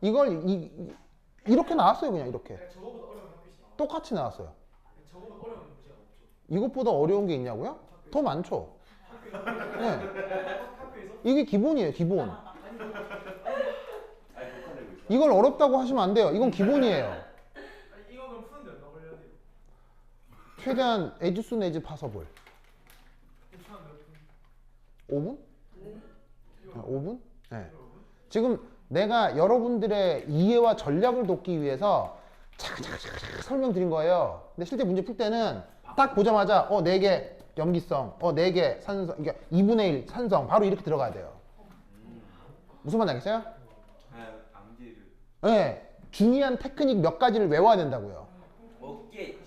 이걸 이렇게 나왔어요, 그냥 이렇게. 똑같이 나왔어요. 이것보다 어려운 게 있냐고요? 더 많죠. 네. 이게 기본이에요, 기본. 이걸 어렵다고 하시면 안 돼요. 이건 기본이에요. 최대한 as soon as possible. 5분? 5분? 네. 지금 내가 여러분들의 이해와 전략을 돕기 위해서 차근차근 설명드린 거예요. 근데 실제 문제 풀 때는 딱 보자마자 4개 염기성, 4개 산성, 그러니까 2분의 1 산성 바로 이렇게 들어가야 돼요. 무슨 말인지 알겠어요? 암기를. 네. 중요한 테크닉 몇 가지를 외워야 된다고요.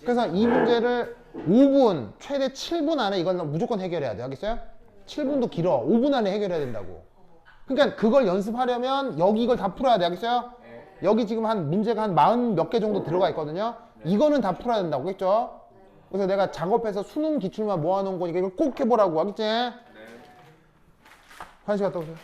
그래서 이 문제를 5분, 최대 7분 안에 이건 무조건 해결해야 돼요. 알겠어요? 7분도 길어. 5분 안에 해결해야 된다고. 그러니까 그걸 연습하려면 여기 이걸 다 풀어야 돼. 알겠어요? 여기 지금 문제가 한 40 몇 개 정도 들어가 있거든요. 이거는 다 풀어야 된다고. 알겠죠? 그래서 내가 작업해서 수능 기출만 모아놓은 거니까 이걸 꼭 해보라고. 알겠지? 화장실 갔다 오세요.